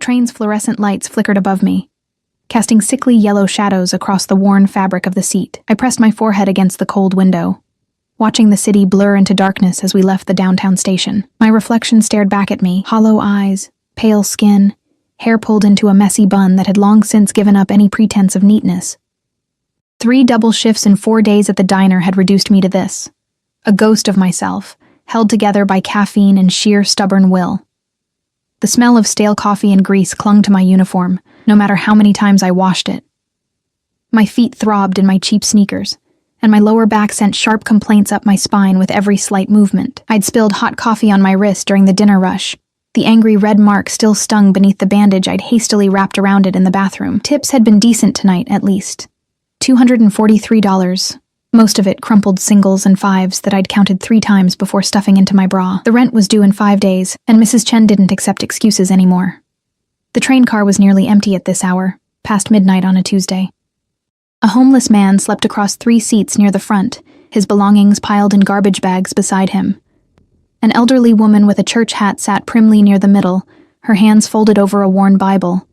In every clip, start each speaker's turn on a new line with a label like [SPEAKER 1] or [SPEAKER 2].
[SPEAKER 1] train's fluorescent lights flickered above me, casting sickly yellow shadows across the worn fabric of the seat. I pressed my forehead against the cold window, watching the city blur into darkness as we left the downtown station. My reflection stared back at me, hollow eyes, pale skin, hair pulled into a messy bun that had long since given up any pretense of neatness. 3 double shifts in 4 days at the diner had reduced me to this, a ghost of myself, held together by caffeine and sheer stubborn will. The smell of stale coffee and grease clung to my uniform, no matter how many times I washed it. My feet throbbed in my cheap sneakers, and my lower back sent sharp complaints up my spine with every slight movement. I'd spilled hot coffee on my wrist during the dinner rush. The angry red mark still stung beneath the bandage I'd hastily wrapped around it in the bathroom. Tips had been decent tonight, at least. $243, most of it crumpled singles and fives that I'd counted 3 times before stuffing into my bra. The rent was due in 5 days, and Mrs. Chen didn't accept excuses anymore. The train car was nearly empty at this hour, past midnight on a Tuesday. A homeless man slept across 3 seats near the front, his belongings piled in garbage bags beside him. An elderly woman with a church hat sat primly near the middle, her hands folded over a worn Bible.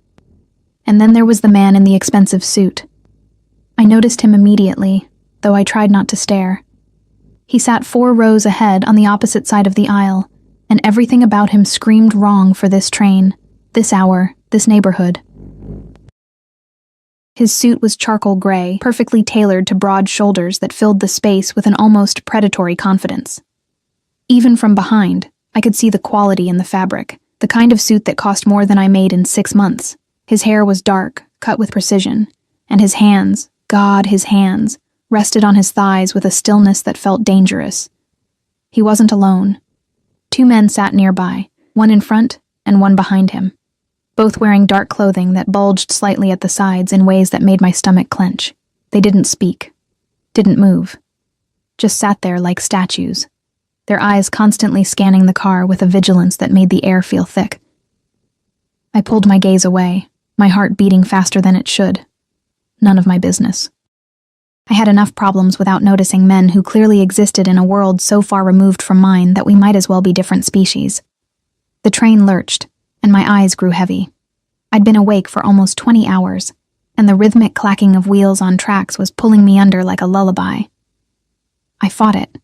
[SPEAKER 1] And then there was the man in the expensive suit. I noticed him immediately, though I tried not to stare. He sat 4 rows ahead on the opposite side of the aisle, and everything about him screamed wrong for this train, this hour, this neighborhood. His suit was charcoal gray, perfectly tailored to broad shoulders that filled the space with an almost predatory confidence. Even from behind, I could see the quality in the fabric, the kind of suit that cost more than I made in 6 months. His hair was dark, cut with precision, and his hands, God, his hands, rested on his thighs with a stillness that felt dangerous. He wasn't alone. 2 men sat nearby, one in front and one behind him, both wearing dark clothing that bulged slightly at the sides in ways that made my stomach clench. They didn't speak, didn't move, just sat there like statues, their eyes constantly scanning the car with a vigilance that made the air feel thick. I pulled my gaze away, my heart beating faster than it should. None of my business. I had enough problems without noticing men who clearly existed in a world so far removed from mine that we might as well be different species. The train lurched, and my eyes grew heavy. I'd been awake for almost 20 hours, and the rhythmic clacking of wheels on tracks was pulling me under like a lullaby. I fought it.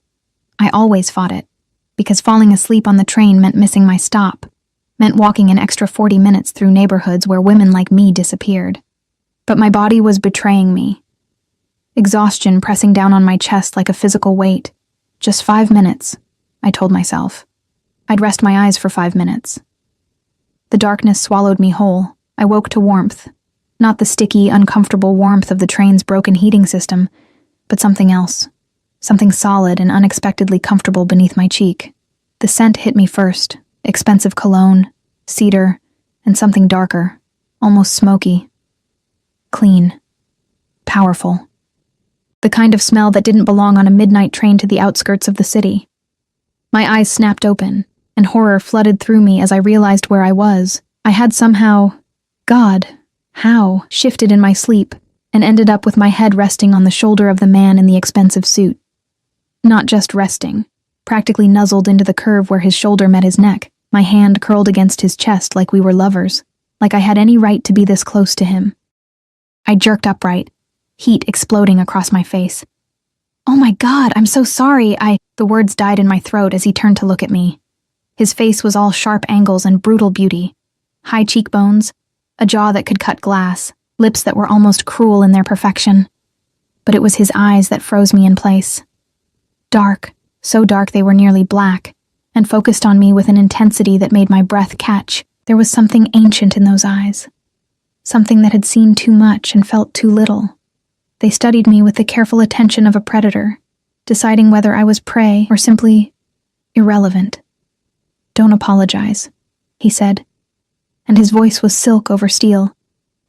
[SPEAKER 1] I always fought it, because falling asleep on the train meant missing my stop, meant walking an extra 40 minutes through neighborhoods where women like me disappeared. But my body was betraying me. Exhaustion pressing down on my chest like a physical weight. Just 5 minutes, I told myself. I'd rest my eyes for 5 minutes. The darkness swallowed me whole. I woke to warmth. Not the sticky, uncomfortable warmth of the train's broken heating system, but something else. Something solid and unexpectedly comfortable beneath my cheek. The scent hit me first. Expensive cologne, cedar, and something darker, almost smoky. Clean. Powerful. The kind of smell that didn't belong on a midnight train to the outskirts of the city. My eyes snapped open, and horror flooded through me as I realized where I was. I had somehow, God, how, shifted in my sleep, and ended up with my head resting on the shoulder of the man in the expensive suit. Not just resting, practically nuzzled into the curve where his shoulder met his neck, my hand curled against his chest like we were lovers, like I had any right to be this close to him. I jerked upright, heat exploding across my face. "Oh my God, I'm so sorry, The words died in my throat as he turned to look at me. His face was all sharp angles and brutal beauty. High cheekbones, a jaw that could cut glass, lips that were almost cruel in their perfection. But it was his eyes that froze me in place. Dark, so dark they were nearly black, and focused on me with an intensity that made my breath catch. There was something ancient in those eyes. Something that had seen too much and felt too little. They studied me with the careful attention of a predator, deciding whether I was prey or simply irrelevant. "Don't apologize," he said, and his voice was silk over steel,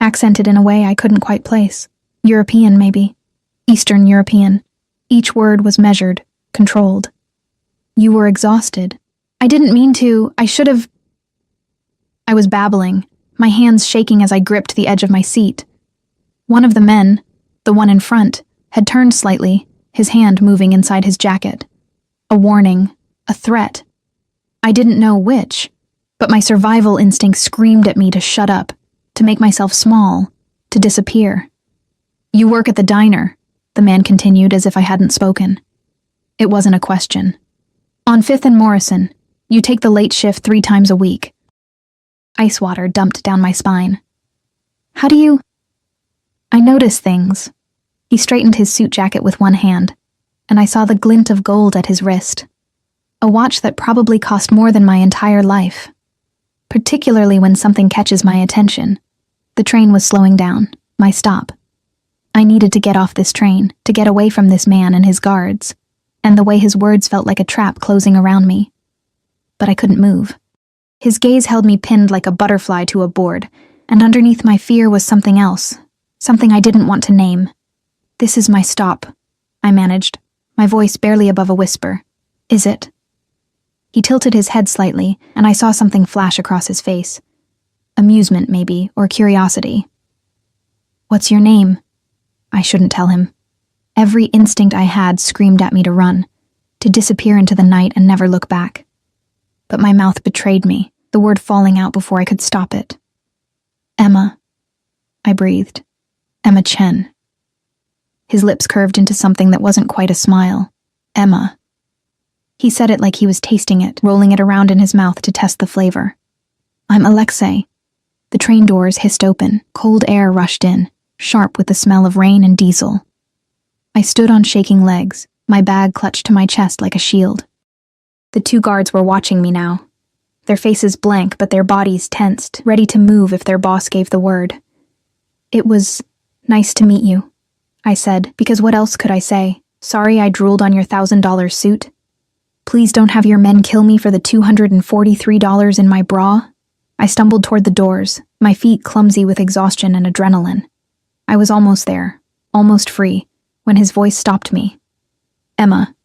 [SPEAKER 1] accented in a way I couldn't quite place. European, maybe. Eastern European. Each word was measured, controlled. "You were exhausted. I didn't mean to. I should have..." I was babbling, my hands shaking as I gripped the edge of my seat. One of the men, the one in front, had turned slightly, his hand moving inside his jacket. A warning, a threat. I didn't know which, But my survival instinct screamed at me to shut up, to make myself small, to disappear. "You work at the diner," the man continued as if I hadn't spoken. It wasn't a question. "On 5th and Morrison, you take the late shift 3 times a week." Ice water dumped down my spine. "How do you—" "I notice things." He straightened his suit jacket with one hand, and I saw the glint of gold at his wrist. A watch that probably cost more than my entire life. Particularly when something catches my attention. The train was slowing down, my stop. I needed to get off this train, to get away from this man and his guards, and the way his words felt like a trap closing around me. But I couldn't move. His gaze held me pinned like a butterfly to a board, and underneath my fear was something else, something I didn't want to name. "This is my stop," I managed, my voice barely above a whisper. "Is it?" He tilted his head slightly, and I saw something flash across his face. Amusement, maybe, or curiosity. "What's your name?" I shouldn't tell him. Every instinct I had screamed at me to run, to disappear into the night and never look back. But my mouth betrayed me, the word falling out before I could stop it. "Emma," I breathed. "Emma Chen." His lips curved into something that wasn't quite a smile. "Emma." He said it like he was tasting it, rolling it around in his mouth to test the flavor. "I'm Alexei." The train doors hissed open, cold air rushed in, sharp with the smell of rain and diesel. I stood on shaking legs, my bag clutched to my chest like a shield. The 2 guards were watching me now, their faces blank but their bodies tensed, ready to move if their boss gave the word. "It was nice to meet you," I said, because what else could I say? "Sorry I drooled on your $1,000 suit. Please don't have your men kill me for the $243 in my bra." I stumbled toward the doors, my feet clumsy with exhaustion and adrenaline. I was almost there, almost free, when his voice stopped me. "Emma."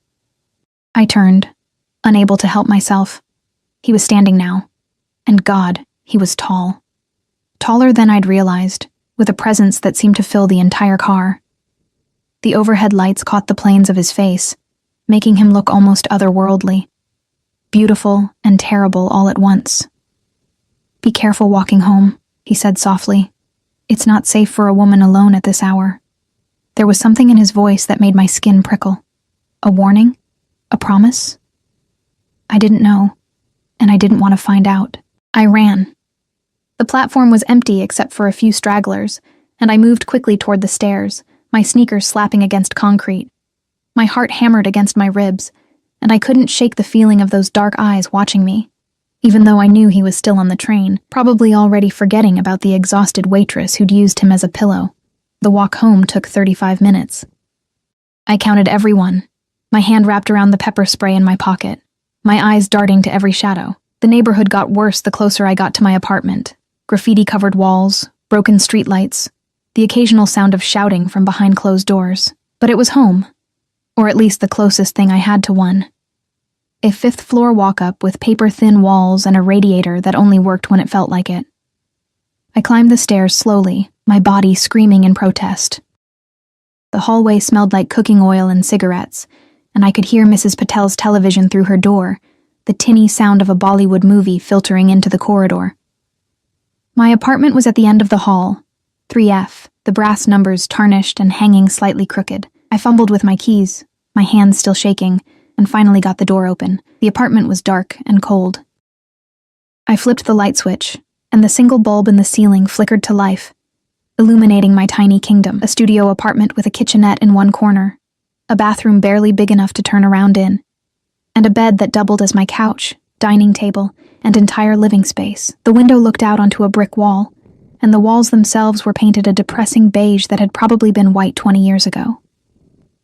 [SPEAKER 1] I turned, unable to help myself. He was standing now. And God, he was tall. Taller than I'd realized, with a presence that seemed to fill the entire car. The overhead lights caught the planes of his face, making him look almost otherworldly. Beautiful and terrible all at once. "Be careful walking home," he said softly. "It's not safe for a woman alone at this hour." There was something in his voice that made my skin prickle. A warning? A promise? I didn't know, and I didn't want to find out. I ran. The platform was empty except for a few stragglers, and I moved quickly toward the stairs, my sneakers slapping against concrete. My heart hammered against my ribs, and I couldn't shake the feeling of those dark eyes watching me, even though I knew he was still on the train, probably already forgetting about the exhausted waitress who'd used him as a pillow. The walk home took 35 minutes. I counted everyone, my hand wrapped around the pepper spray in my pocket, my eyes darting to every shadow. The neighborhood got worse the closer I got to my apartment. Graffiti-covered walls, broken streetlights, the occasional sound of shouting from behind closed doors. But it was home. Or at least the closest thing I had to one. A 5th-floor walk-up with paper-thin walls and a radiator that only worked when it felt like it. I climbed the stairs slowly, my body screaming in protest. The hallway smelled like cooking oil and cigarettes, and I could hear Mrs. Patel's television through her door, the tinny sound of a Bollywood movie filtering into the corridor. My apartment was at the end of the hall, 3F, the brass numbers tarnished and hanging slightly crooked. I fumbled with my keys, my hands still shaking, and finally got the door open. The apartment was dark and cold. I flipped the light switch, and the single bulb in the ceiling flickered to life, illuminating my tiny kingdom, a studio apartment with a kitchenette in one corner, a bathroom barely big enough to turn around in, and a bed that doubled as my couch, dining table, and entire living space. The window looked out onto a brick wall, and the walls themselves were painted a depressing beige that had probably been white 20 years ago.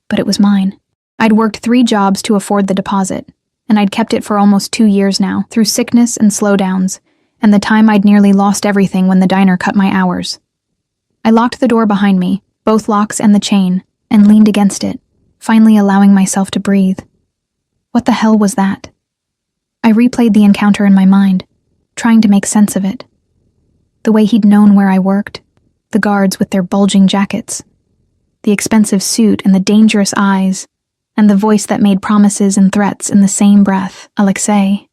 [SPEAKER 1] But it was mine. I'd worked 3 jobs to afford the deposit, and I'd kept it for almost 2 years now, through sickness and slowdowns, and the time I'd nearly lost everything when the diner cut my hours. I locked the door behind me, both locks and the chain, and leaned against it, finally allowing myself to breathe. What the hell was that? I replayed the encounter in my mind, trying to make sense of it. The way he'd known where I worked, the guards with their bulging jackets, the expensive suit and the dangerous eyes, and the voice that made promises and threats in the same breath, Alexei.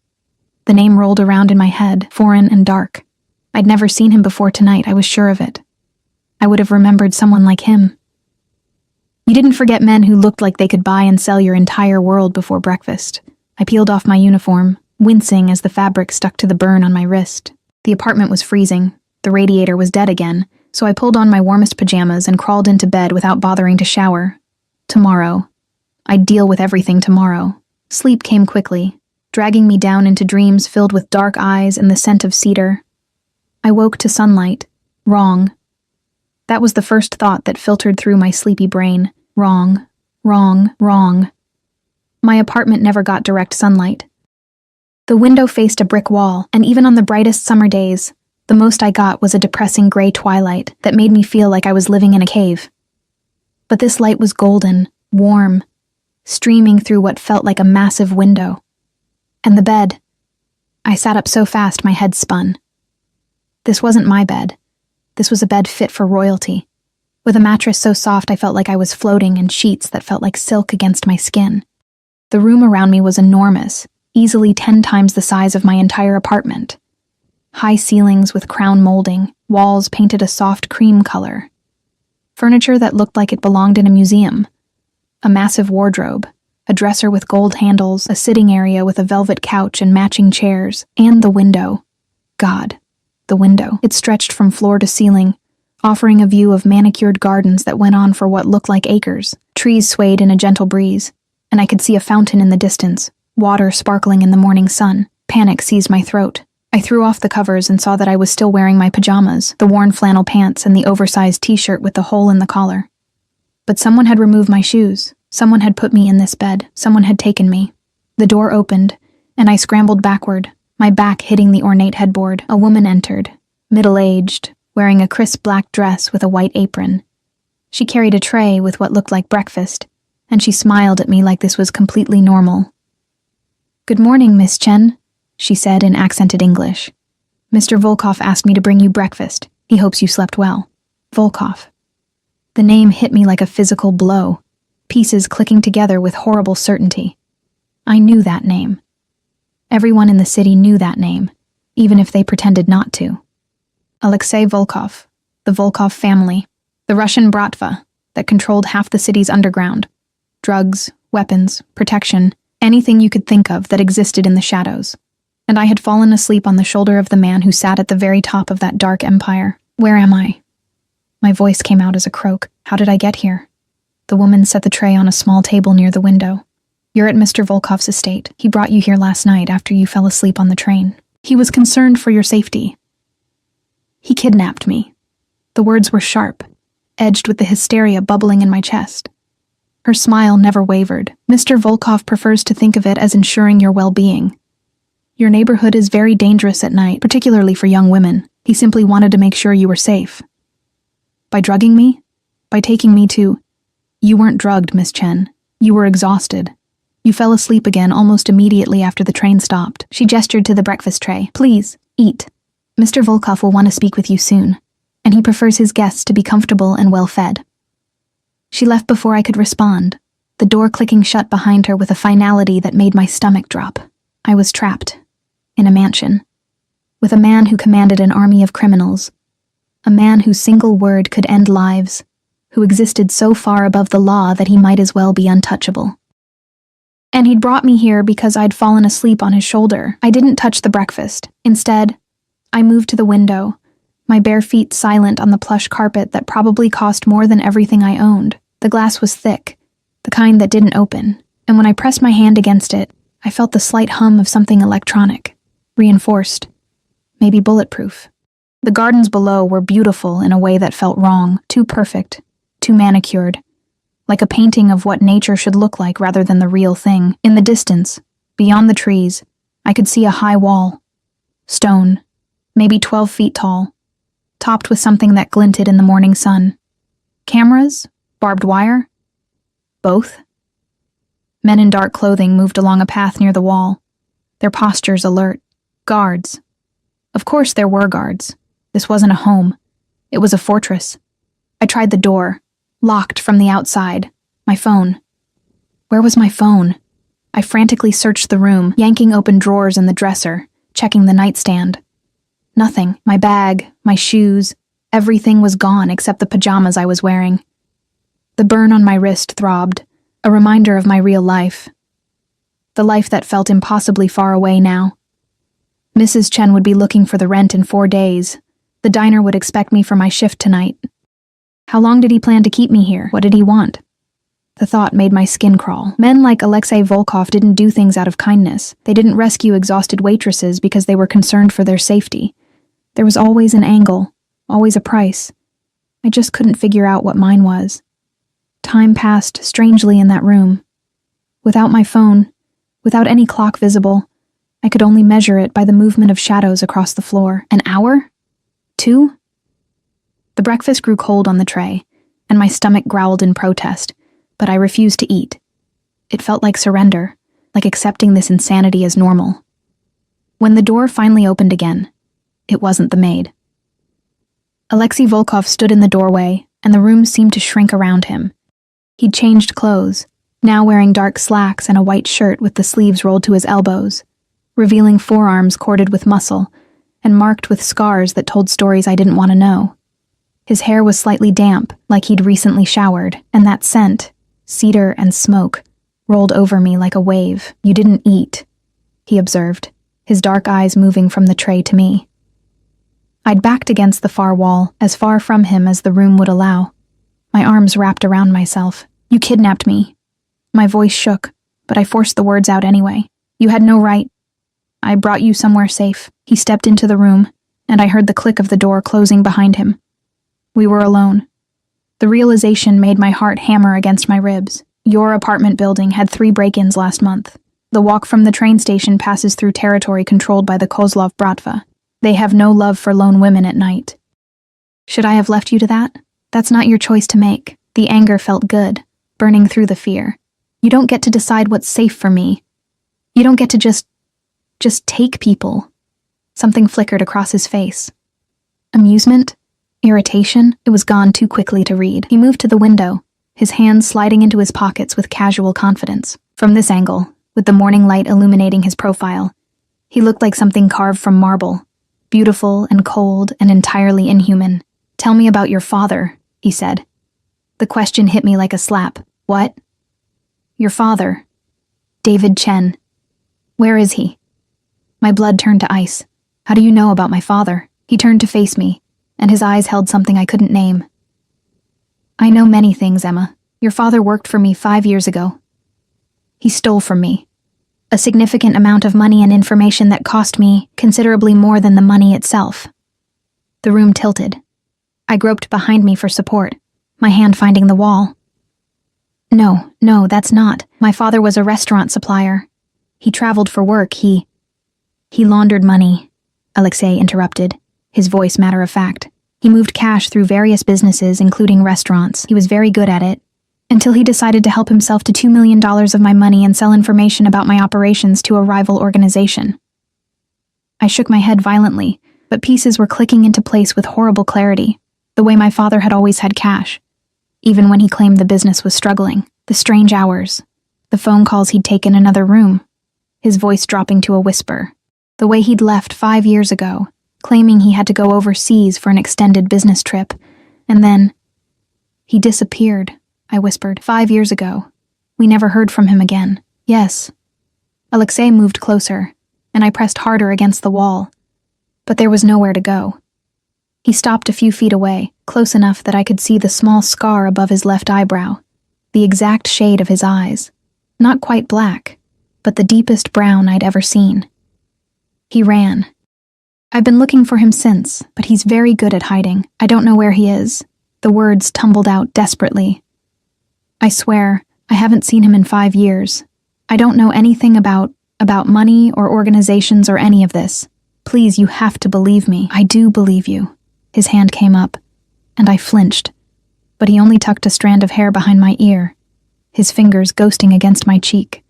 [SPEAKER 1] The name rolled around in my head, foreign and dark. I'd never seen him before tonight, I was sure of it. I would have remembered someone like him. You didn't forget men who looked like they could buy and sell your entire world before breakfast. I peeled off my uniform, wincing as the fabric stuck to the burn on my wrist. The apartment was freezing. The radiator was dead again, so I pulled on my warmest pajamas and crawled into bed without bothering to shower. Tomorrow. I'd deal with everything tomorrow. Sleep came quickly, dragging me down into dreams filled with dark eyes and the scent of cedar. I woke to sunlight. Wrong. That was the first thought that filtered through my sleepy brain. Wrong. Wrong. Wrong. My apartment never got direct sunlight. The window faced a brick wall, and even on the brightest summer days, the most I got was a depressing gray twilight that made me feel like I was living in a cave. But this light was golden, warm, streaming through what felt like a massive window. And the bed. I sat up so fast my head spun. This wasn't my bed. This was a bed fit for royalty, with a mattress so soft I felt like I was floating and sheets that felt like silk against my skin. The room around me was enormous, easily 10 times the size of my entire apartment. High ceilings with crown molding, walls painted a soft cream color. Furniture that looked like it belonged in a museum. A massive wardrobe, a dresser with gold handles, a sitting area with a velvet couch and matching chairs, and the window. God, the window. It stretched from floor to ceiling, offering a view of manicured gardens that went on for what looked like acres. Trees swayed in a gentle breeze, and I could see a fountain in the distance, water sparkling in the morning sun. Panic seized my throat. I threw off the covers and saw that I was still wearing my pajamas, the worn flannel pants and the oversized t-shirt with the hole in the collar. But someone had removed my shoes. Someone had put me in this bed. Someone had taken me. The door opened, and I scrambled backward, my back hitting the ornate headboard. A woman entered, middle-aged, wearing a crisp black dress with a white apron. She carried a tray with what looked like breakfast, and she smiled at me like this was completely normal. "Good morning, Miss Chen," she said in accented English. "Mr. Volkov asked me to bring you breakfast. He hopes you slept well." Volkov. The name hit me like a physical blow, pieces clicking together with horrible certainty. I knew that name. Everyone in the city knew that name, even if they pretended not to. Alexei Volkov, the Volkov family, the Russian Bratva that controlled half the city's underground. Drugs, weapons, protection, anything you could think of that existed in the shadows. And I had fallen asleep on the shoulder of the man who sat at the very top of that dark empire. Where am I? My voice came out as a croak. How did I get here? The woman set the tray on a small table near the window. "You're at Mr. Volkov's estate. He brought you here last night after you fell asleep on the train. He was concerned for your safety. He kidnapped me." The words were sharp, edged with the hysteria bubbling in my chest. Her smile never wavered. "Mr. Volkov prefers to think of it as ensuring your well-being. Your neighborhood is very dangerous at night, particularly for young women. He simply wanted to make sure you were safe." By drugging me? By taking me to... You weren't drugged, Miss Chen. You were exhausted. You fell asleep again almost immediately after the train stopped. She gestured to the breakfast tray. "Please, eat. Mr. Volkov will want to speak with you soon, and he prefers his guests to be comfortable and well-fed." She left before I could respond, the door clicking shut behind her with a finality that made my stomach drop. I was trapped, in a mansion, with a man who commanded an army of criminals, a man whose single word could end lives, who existed so far above the law that he might as well be untouchable. And he'd brought me here because I'd fallen asleep on his shoulder. I didn't touch the breakfast. Instead, I moved to the window, my bare feet silent on the plush carpet that probably cost more than everything I owned. The glass was thick, the kind that didn't open, and when I pressed my hand against it, I felt the slight hum of something electronic, reinforced, maybe bulletproof. The gardens below were beautiful in a way that felt wrong, too perfect, too manicured, like a painting of what nature should look like rather than the real thing. In the distance, beyond the trees, I could see a high wall, stone, maybe 12 feet tall, topped with something that glinted in the morning sun. Cameras? Barbed wire? Both? Men in dark clothing moved along a path near the wall, their postures alert. Guards. Of course there were guards. This wasn't a home. It was a fortress. I tried the door, locked from the outside. My phone. Where was my phone? I frantically searched the room, yanking open drawers in the dresser, checking the nightstand. Nothing. My bag, my shoes, everything was gone except the pajamas I was wearing. The burn on my wrist throbbed, a reminder of my real life. The life that felt impossibly far away now. Mrs. Chen would be looking for the rent in 4 days. The diner would expect me for my shift tonight. How long did he plan to keep me here? What did he want? The thought made my skin crawl. Men like Alexei Volkov didn't do things out of kindness. They didn't rescue exhausted waitresses because they were concerned for their safety. There was always an angle, always a price. I just couldn't figure out what mine was. Time passed strangely in that room. Without my phone, without any clock visible, I could only measure it by the movement of shadows across the floor. An hour? 2? The breakfast grew cold on the tray, and my stomach growled in protest, but I refused to eat. It felt like surrender, like accepting this insanity as normal. When the door finally opened again, it wasn't the maid. Alexei Volkov stood in the doorway, and the room seemed to shrink around him. He'd changed clothes, now wearing dark slacks and a white shirt with the sleeves rolled to his elbows, revealing forearms corded with muscle and marked with scars that told stories I didn't want to know. His hair was slightly damp, like he'd recently showered, and that scent, cedar and smoke, rolled over me like a wave. "You didn't eat," he observed, his dark eyes moving from the tray to me. I'd backed against the far wall, as far from him as the room would allow. My arms wrapped around myself. "You kidnapped me." My voice shook, but I forced the words out anyway. "You had no right. I brought you somewhere safe." He stepped into the room, and I heard the click of the door closing behind him. We were alone. The realization made my heart hammer against my ribs. "Your apartment building had 3 break-ins last month. The walk from the train station passes through territory controlled by the Kozlov Bratva. They have no love for lone women at night. Should I have left you to that? That's not your choice to make." The anger felt good, burning through the fear. "You don't get to decide what's safe for me. You don't get to just take people." Something flickered across his face. Amusement? Irritation? It was gone too quickly to read. He moved to the window, his hands sliding into his pockets with casual confidence. From this angle, with the morning light illuminating his profile, he looked like something carved from marble, beautiful and cold and entirely inhuman. "Tell me about your father," he said. The question hit me like a slap. "What?" "Your father. David Chen. Where is he?" My blood turned to ice. "How do you know about my father?" He turned to face me, and his eyes held something I couldn't name. "I know many things, Emma. Your father worked for me 5 years ago. He stole from me. A significant amount of money and information that cost me considerably more than the money itself." The room tilted. I groped behind me for support, my hand finding the wall. No, that's not. My father was a restaurant supplier. He traveled for work. He laundered money," Alexei interrupted, his voice matter of fact. "He moved cash through various businesses, including restaurants. He was very good at it, until he decided to help himself to $2 million of my money and sell information about my operations to a rival organization." I shook my head violently, but pieces were clicking into place with horrible clarity, the way my father had always had cash, even when he claimed the business was struggling. The strange hours, the phone calls he'd taken in another room, his voice dropping to a whisper, the way he'd left 5 years ago, claiming he had to go overseas for an extended business trip, and then, "He disappeared," I whispered. "5 years ago. We never heard from him again." "Yes." Alexei moved closer, and I pressed harder against the wall, but there was nowhere to go. He stopped a few feet away, close enough that I could see the small scar above his left eyebrow, the exact shade of his eyes. Not quite black, but the deepest brown I'd ever seen. He ran. I've been looking for him since, but he's very good at hiding. I don't know where he is. The words tumbled out desperately. I swear, I haven't seen him in 5 years. I don't know anything about money or organizations or any of this. Please, you have to believe me. I do believe you. His hand came up, and I flinched, but he only tucked a strand of hair behind my ear, his fingers ghosting against my cheek.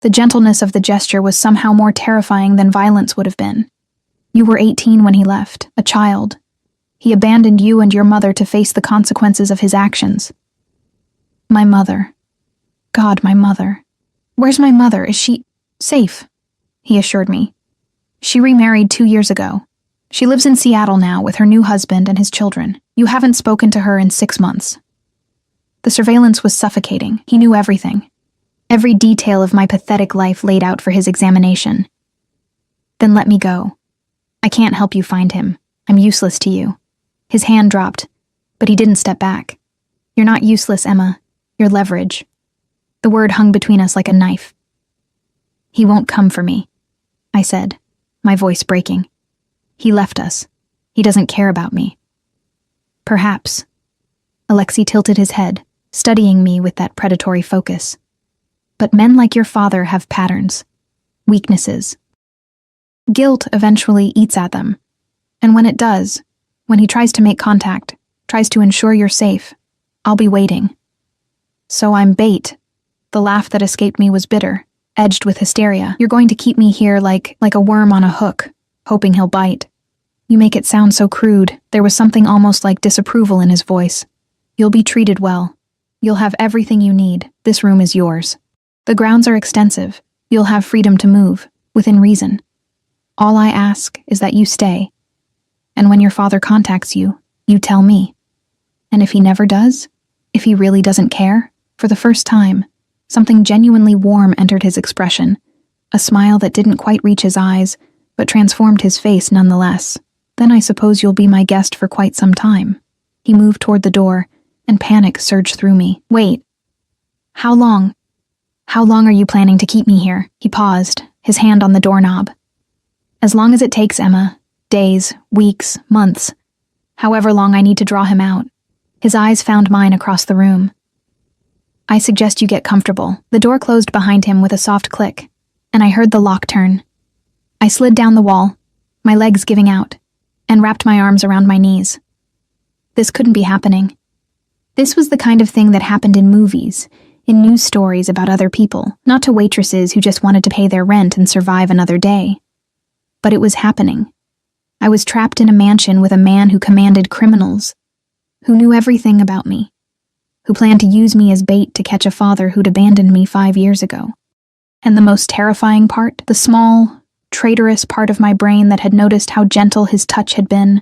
[SPEAKER 1] The gentleness of the gesture was somehow more terrifying than violence would have been. "You were 18 when he left, a child. He abandoned you and your mother to face the consequences of his actions." My mother. God, my mother. "Where's my mother? Is she safe?" he assured me. She remarried 2 years ago. She lives in Seattle now with her new husband and his children. You haven't spoken to her in 6 months. The surveillance was suffocating. He knew everything. Every detail of my pathetic life laid out for his examination. Then let me go. I can't help you find him. I'm useless to you. His hand dropped, but he didn't step back. You're not useless, Emma. You're leverage. The word hung between us like a knife. He won't come for me, I said, my voice breaking. He left us. He doesn't care about me. Perhaps. Alexei tilted his head, studying me with that predatory focus. But men like your father have patterns, weaknesses. Guilt eventually eats at them. And when it does, when he tries to make contact, tries to ensure you're safe, I'll be waiting. So I'm bait. The laugh that escaped me was bitter, edged with hysteria. You're going to keep me here like a worm on a hook, hoping he'll bite. You make it sound so crude. There was something almost like disapproval in his voice. You'll be treated well. You'll have everything you need. This room is yours. The grounds are extensive. You'll have freedom to move, within reason. All I ask is that you stay. And when your father contacts you, you tell me. And if he never does, if he really doesn't care, for the first time, something genuinely warm entered his expression, a smile that didn't quite reach his eyes, but transformed his face nonetheless. Then I suppose you'll be my guest for quite some time. He moved toward the door, and panic surged through me. Wait. How long? How long are you planning to keep me here? He paused, his hand on the doorknob. As long as it takes, Emma. Days, weeks, months. However long I need to draw him out. His eyes found mine across the room. I suggest you get comfortable. The door closed behind him with a soft click, and I heard the lock turn. I slid down the wall, my legs giving out, and wrapped my arms around my knees. This couldn't be happening. This was the kind of thing that happened in movies, in news stories about other people, not to waitresses who just wanted to pay their rent and survive another day. But it was happening. I was trapped in a mansion with a man who commanded criminals, who knew everything about me, who planned to use me as bait to catch a father who'd abandoned me 5 years ago. And the most terrifying part, the small, traitorous part of my brain that had noticed how gentle his touch had been,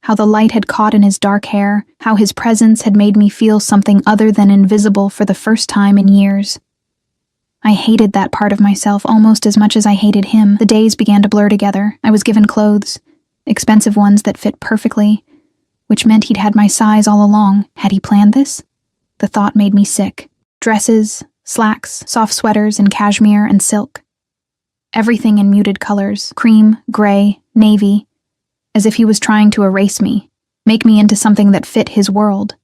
[SPEAKER 1] how the light had caught in his dark hair, how his presence had made me feel something other than invisible for the first time in years. I hated that part of myself almost as much as I hated him. The days began to blur together. I was given clothes, expensive ones that fit perfectly, which meant he'd had my size all along. Had he planned this? The thought made me sick. Dresses, slacks, soft sweaters in cashmere and silk. Everything in muted colors, cream, gray, navy, as if he was trying to erase me, make me into something that fit his world.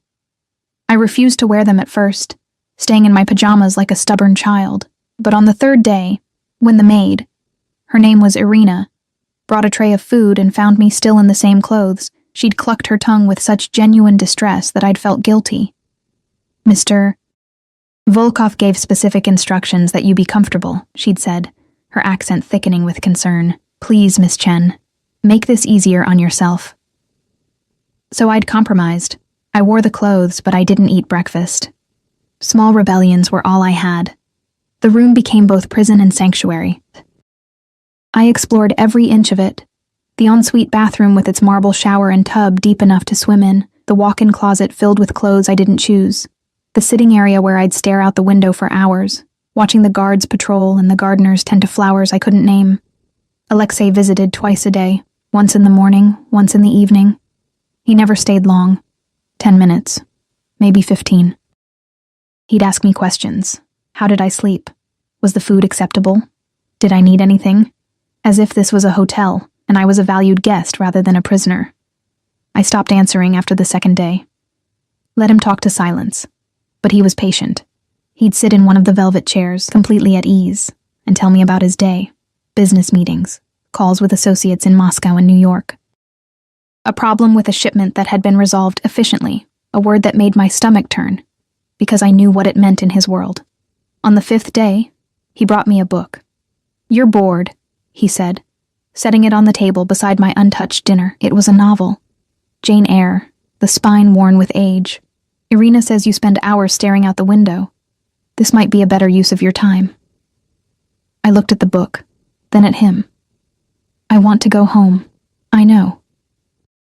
[SPEAKER 1] I refused to wear them at first, staying in my pajamas like a stubborn child. But on the third day, when the maid, her name was Irina, brought a tray of food and found me still in the same clothes, she'd clucked her tongue with such genuine distress that I'd felt guilty. Mr. Volkov gave specific instructions that you be comfortable, she'd said, her accent thickening with concern. Please, Miss Chen, make this easier on yourself. So I'd compromised. I wore the clothes, but I didn't eat breakfast. Small rebellions were all I had. The room became both prison and sanctuary. I explored every inch of it. The ensuite bathroom with its marble shower and tub deep enough to swim in, the walk-in closet filled with clothes I didn't choose, the sitting area where I'd stare out the window for hours, watching the guards patrol and the gardeners tend to flowers I couldn't name. Alexei visited twice a day, once in the morning, once in the evening. He never stayed long. 10 minutes, maybe 15. He'd ask me questions. How did I sleep? Was the food acceptable? Did I need anything? As if this was a hotel, and I was a valued guest rather than a prisoner. I stopped answering after the second day. Let him talk to silence. But he was patient. He'd sit in one of the velvet chairs, completely at ease, and tell me about his day, business meetings, calls with associates in Moscow and New York. A problem with a shipment that had been resolved efficiently, a word that made my stomach turn, because I knew what it meant in his world. On the 5th day, he brought me a book. You're bored, he said, setting it on the table beside my untouched dinner. It was a novel. Jane Eyre, the spine worn with age. Irina says you spend hours staring out the window. This might be a better use of your time. I looked at the book, then at him. I want to go home. I know.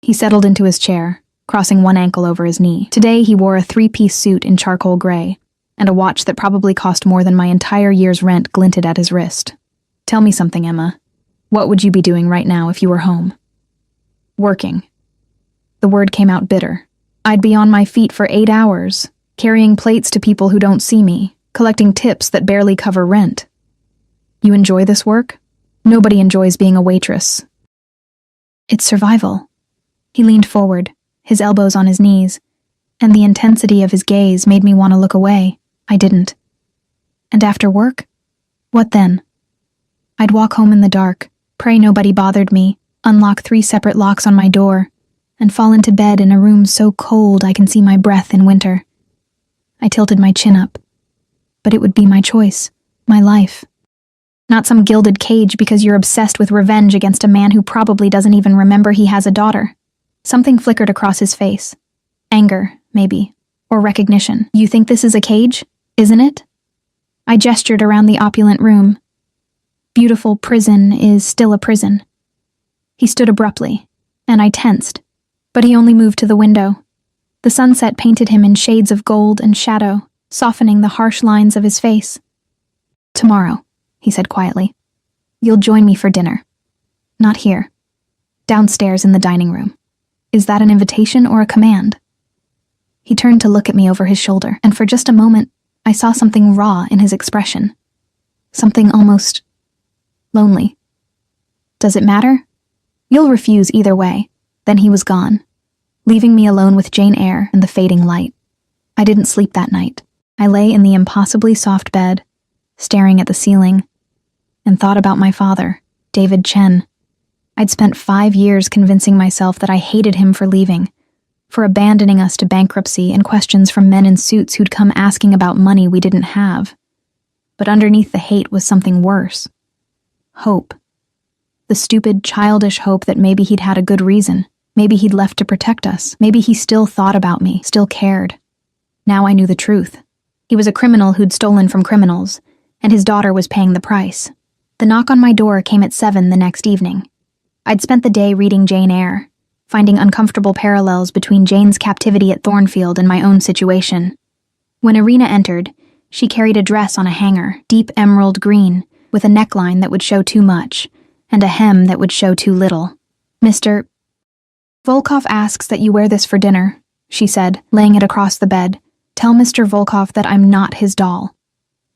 [SPEAKER 1] He settled into his chair, crossing one ankle over his knee. Today he wore a three-piece suit in charcoal gray, and a watch that probably cost more than my entire year's rent glinted at his wrist. Tell me something, Emma. What would you be doing right now if you were home? Working. The word came out bitter. I'd be on my feet for 8 hours, carrying plates to people who don't see me, collecting tips that barely cover rent. You enjoy this work? Nobody enjoys being a waitress. It's survival. He leaned forward, his elbows on his knees, and the intensity of his gaze made me want to look away. I didn't. And after work? What then? I'd walk home in the dark, pray nobody bothered me, unlock 3 separate locks on my door, and fall into bed in a room so cold I can see my breath in winter. I tilted my chin up. But it would be my choice, my life. Not some gilded cage because you're obsessed with revenge against a man who probably doesn't even remember he has a daughter. Something flickered across his face. Anger, maybe, or recognition. You think this is a cage, isn't it? I gestured around the opulent room. Beautiful prison is still a prison. He stood abruptly, and I tensed, but he only moved to the window. The sunset painted him in shades of gold and shadow, softening the harsh lines of his face. Tomorrow, he said quietly, you'll join me for dinner. Not here. Downstairs in the dining room. Is that an invitation or a command? He turned to look at me over his shoulder, and for just a moment, I saw something raw in his expression. Something almost lonely. Does it matter? You'll refuse either way. Then he was gone, leaving me alone with Jane Eyre and the fading light. I didn't sleep that night. I lay in the impossibly soft bed, staring at the ceiling, and thought about my father, David Chen. I'd spent 5 years convincing myself that I hated him for leaving, for abandoning us to bankruptcy and questions from men in suits who'd come asking about money we didn't have. But underneath the hate was something worse. Hope. The stupid, childish hope that maybe he'd had a good reason. Maybe he'd left to protect us. Maybe he still thought about me, still cared. Now I knew the truth. He was a criminal who'd stolen from criminals, and his daughter was paying the price. The knock on my door came at 7 the next evening. I'd spent the day reading Jane Eyre, finding uncomfortable parallels between Jane's captivity at Thornfield and my own situation. When Irina entered, she carried a dress on a hanger, deep emerald green, with a neckline that would show too much, and a hem that would show too little. Mr. Volkov asks that you wear this for dinner, she said, laying it across the bed. Tell Mr. Volkov that I'm not his doll.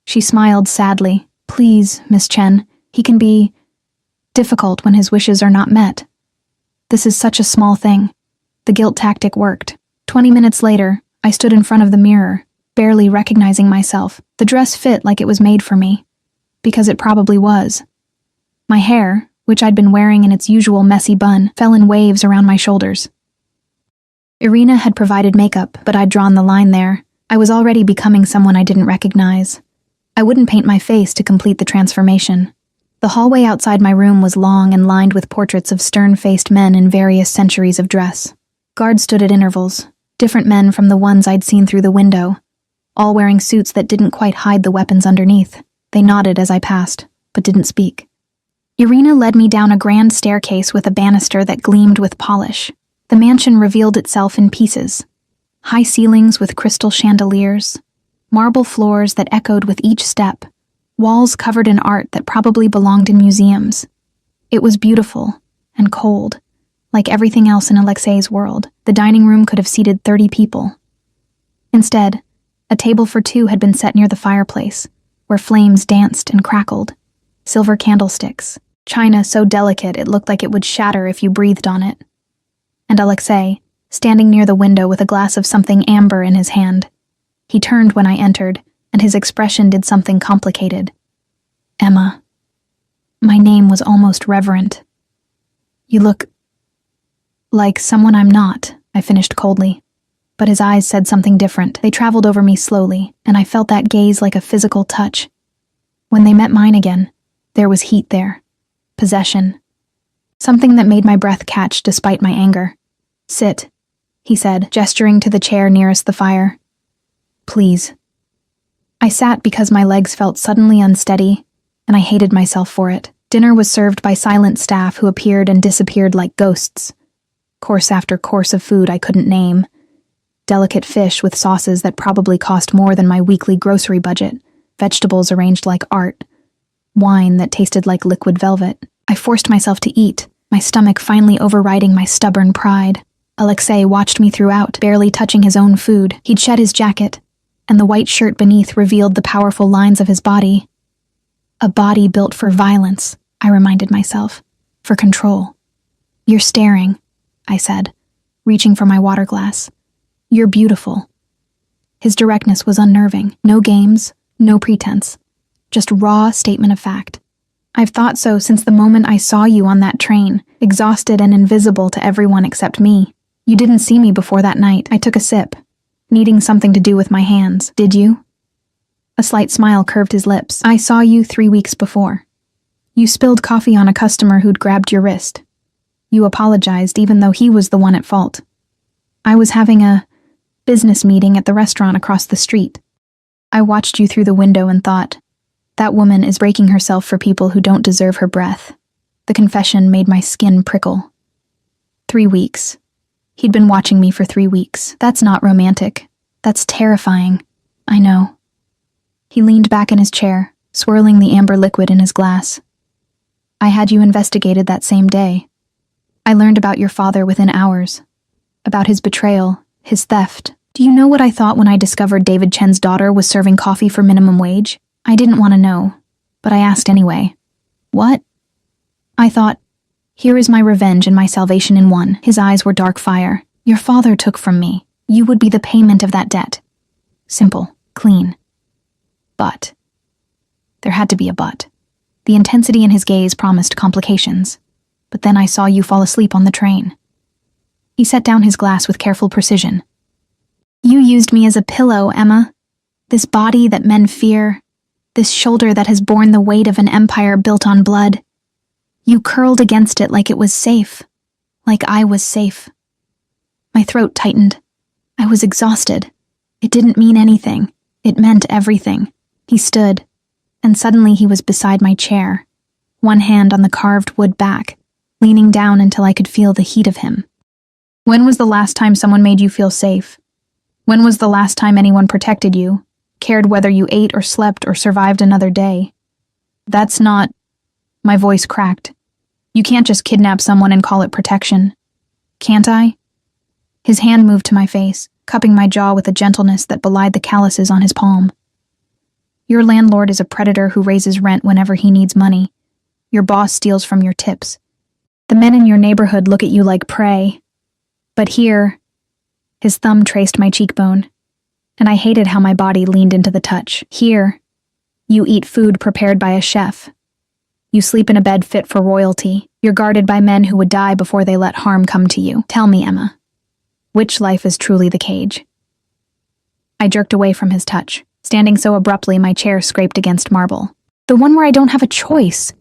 [SPEAKER 1] She smiled sadly. Please, Miss Chen, he can be difficult when his wishes are not met. This is such a small thing. The guilt tactic worked. 20 minutes later, I stood in front of the mirror, barely recognizing myself. The dress fit like it was made for me. Because it probably was. My hair, which I'd been wearing in its usual messy bun, fell in waves around my shoulders. Irina had provided makeup, but I'd drawn the line there. I was already becoming someone I didn't recognize. I wouldn't paint my face to complete the transformation. The hallway outside my room was long and lined with portraits of stern-faced men in various centuries of dress. Guards stood at intervals, different men from the ones I'd seen through the window, all wearing suits that didn't quite hide the weapons underneath. They nodded as I passed, but didn't speak. Irina led me down a grand staircase with a banister that gleamed with polish. The mansion revealed itself in pieces. High ceilings with crystal chandeliers, marble floors that echoed with each step, walls covered in art that probably belonged in museums. It was beautiful and cold. Like everything else in Alexei's world, the dining room could have seated 30 people. Instead, a table for 2 had been set near the fireplace, where flames danced and crackled. Silver candlesticks, china so delicate it looked like it would shatter if you breathed on it. And Alexei, standing near the window with a glass of something amber in his hand. He turned when I entered, and his expression did something complicated. Emma. My name was almost reverent. You look like someone I'm not, I finished coldly. But his eyes said something different. They traveled over me slowly, and I felt that gaze like a physical touch. When they met mine again, there was heat there. Possession. Something that made my breath catch despite my anger. Sit, he said, gesturing to the chair nearest the fire. Please. I sat because my legs felt suddenly unsteady, and I hated myself for it. Dinner was served by silent staff who appeared and disappeared like ghosts. Course after course of food I couldn't name. Delicate fish with sauces that probably cost more than my weekly grocery budget. Vegetables arranged like art. Wine that tasted like liquid velvet. I forced myself to eat, my stomach finally overriding my stubborn pride. Alexei watched me throughout, barely touching his own food. He'd shed his jacket, and the white shirt beneath revealed the powerful lines of his body. A body built for violence, I reminded myself, for control. You're staring, I said, reaching for my water glass. You're beautiful. His directness was unnerving. No games, no pretense. Just raw statement of fact. I've thought so since the moment I saw you on that train, exhausted and invisible to everyone except me. You didn't see me before that night. I took a sip, needing something to do with my hands. Did you? A slight smile curved his lips. I saw you 3 weeks before. You spilled coffee on a customer who'd grabbed your wrist. You apologized even though he was the one at fault. I was having a business meeting at the restaurant across the street. I watched you through the window and thought, that woman is breaking herself for people who don't deserve her breath. The confession made my skin prickle. 3 weeks. He'd been watching me for 3 weeks. That's not romantic. That's terrifying. I know. He leaned back in his chair, swirling the amber liquid in his glass. I had you investigated that same day. I learned about your father within hours. About his betrayal, his theft. Do you know what I thought when I discovered David Chen's daughter was serving coffee for minimum wage? I didn't want to know, but I asked anyway. What? I thought, here is my revenge and my salvation in one. His eyes were dark fire. Your father took from me. You would be the payment of that debt. Simple, clean. But. There had to be a but. The intensity in his gaze promised complications. But then I saw you fall asleep on the train. He set down his glass with careful precision. You used me as a pillow, Emma. This body that men fear. This shoulder that has borne the weight of an empire built on blood. You curled against it like it was safe. Like I was safe. My throat tightened. I was exhausted. It didn't mean anything. It meant everything. He stood, and suddenly he was beside my chair, one hand on the carved wood back, leaning down until I could feel the heat of him. When was the last time someone made you feel safe? When was the last time anyone protected you, cared whether you ate or slept or survived another day? That's not... My voice cracked. You can't just kidnap someone and call it protection. Can't I? His hand moved to my face, cupping my jaw with a gentleness that belied the calluses on his palm. Your landlord is a predator who raises rent whenever he needs money. Your boss steals from your tips. The men in your neighborhood look at you like prey. But here... His thumb traced my cheekbone, and I hated how my body leaned into the touch. Here, you eat food prepared by a chef. You sleep in a bed fit for royalty. You're guarded by men who would die before they let harm come to you. Tell me, Emma, which life is truly the cage? I jerked away from his touch. Standing so abruptly, my chair scraped against marble. The one where I don't have a choice.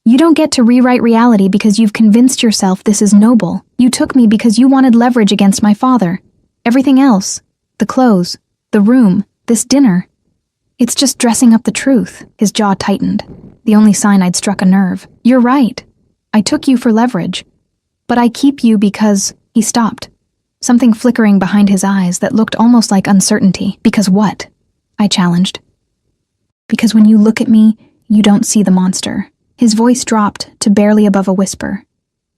[SPEAKER 1] You don't get to rewrite reality because you've convinced yourself this is noble. You took me because you wanted leverage against my father. Everything else, the clothes, the room, this dinner, it's just dressing up the truth. His jaw tightened, the only sign I'd struck a nerve. You're right. I took you for leverage. But I keep you because... He stopped, something flickering behind his eyes that looked almost like uncertainty. Because what? I challenged. Because when you look at me, you don't see the monster. His voice dropped to barely above a whisper.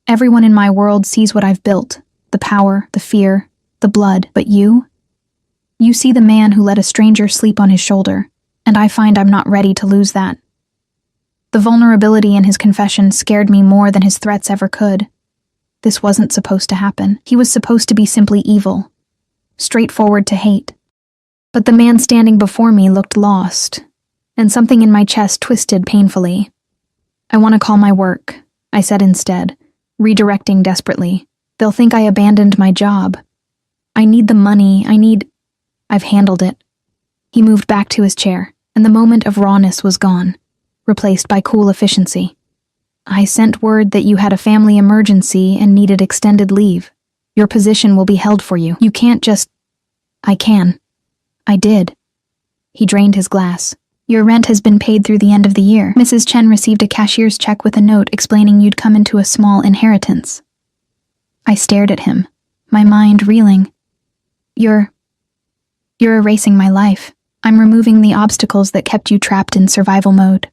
[SPEAKER 1] Everyone in my world sees what I've built, the power, the fear, the blood, but you? You see the man who let a stranger sleep on his shoulder, and I find I'm not ready to lose that. The vulnerability in his confession scared me more than his threats ever could. This wasn't supposed to happen. He was supposed to be simply evil, straightforward to hate. But the man standing before me looked lost, and something in my chest twisted painfully. I want to call my work, I said instead, redirecting desperately. They'll think I abandoned my job. I need the money, I've handled it. He moved back to his chair, and the moment of rawness was gone, replaced by cool efficiency. I sent word that you had a family emergency and needed extended leave. Your position will be held for you. You can't just... I can. I did. He drained his glass. Your rent has been paid through the end of the year. Mrs. Chen received a cashier's check with a note explaining you'd come into a small inheritance. I stared at him, my mind reeling. You're erasing my life. I'm removing the obstacles that kept you trapped in survival mode.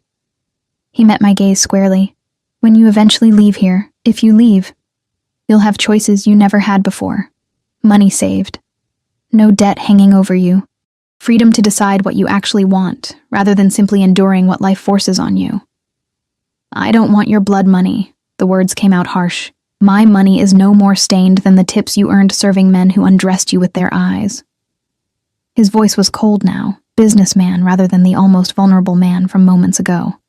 [SPEAKER 1] He met my gaze squarely. When you eventually leave here, if you leave, you'll have choices you never had before. Money saved. No debt hanging over you. Freedom to decide what you actually want, rather than simply enduring what life forces on you. I don't want your blood money. The words came out harsh. My money is no more stained than the tips you earned serving men who undressed you with their eyes. His voice was cold now, businessman rather than the almost vulnerable man from moments ago.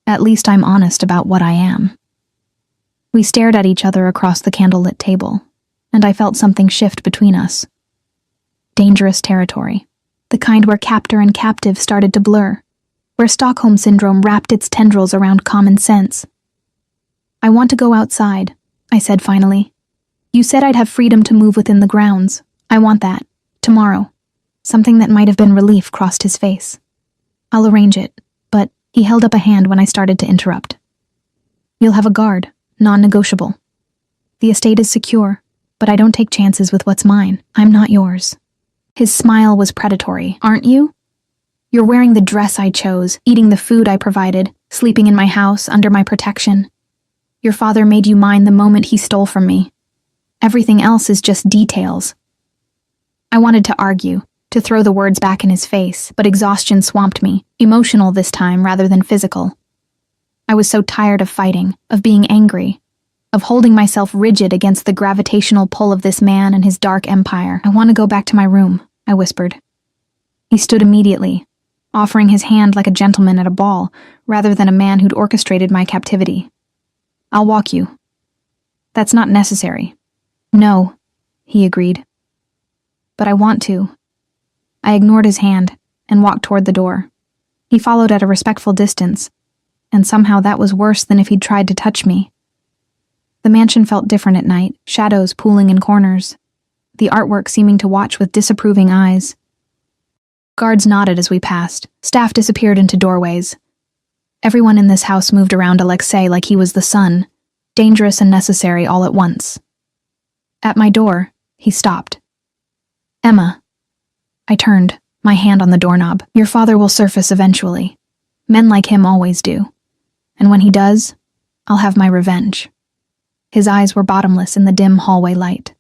[SPEAKER 1] At least I'm honest about what I am. We stared at each other across the candlelit table, and I felt something shift between us. Dangerous territory. The kind where captor and captive started to blur, where Stockholm Syndrome wrapped its tendrils around common sense. I want to go outside, I said finally. You said I'd have freedom to move within the grounds. I want that. Tomorrow. Something that might have been relief crossed his face. I'll arrange it, but he held up a hand when I started to interrupt. You'll have a guard, non-negotiable. The estate is secure, but I don't take chances with what's mine. I'm not yours. His smile was predatory. Aren't you? You're wearing the dress I chose, eating the food I provided, sleeping in my house under my protection. Your father made you mine the moment he stole from me. Everything else is just details. I wanted to argue, to throw the words back in his face, but exhaustion swamped me, emotional this time rather than physical. I was so tired of fighting, of being angry, of holding myself rigid against the gravitational pull of this man and his dark empire. I want to go back to my room, I whispered. He stood immediately, offering his hand like a gentleman at a ball, rather than a man who'd orchestrated my captivity. I'll walk you. That's not necessary. No, he agreed. But I want to. I ignored his hand and walked toward the door. He followed at a respectful distance, and somehow that was worse than if he'd tried to touch me. The mansion felt different at night, shadows pooling in corners, the artwork seeming to watch with disapproving eyes. Guards nodded as we passed. Staff disappeared into doorways. Everyone in this house moved around Alexei like he was the sun, dangerous and necessary all at once. At my door, he stopped. Emma. I turned, my hand on the doorknob. Your father will surface eventually. Men like him always do. And when he does, I'll have my revenge. His eyes were bottomless in the dim hallway light.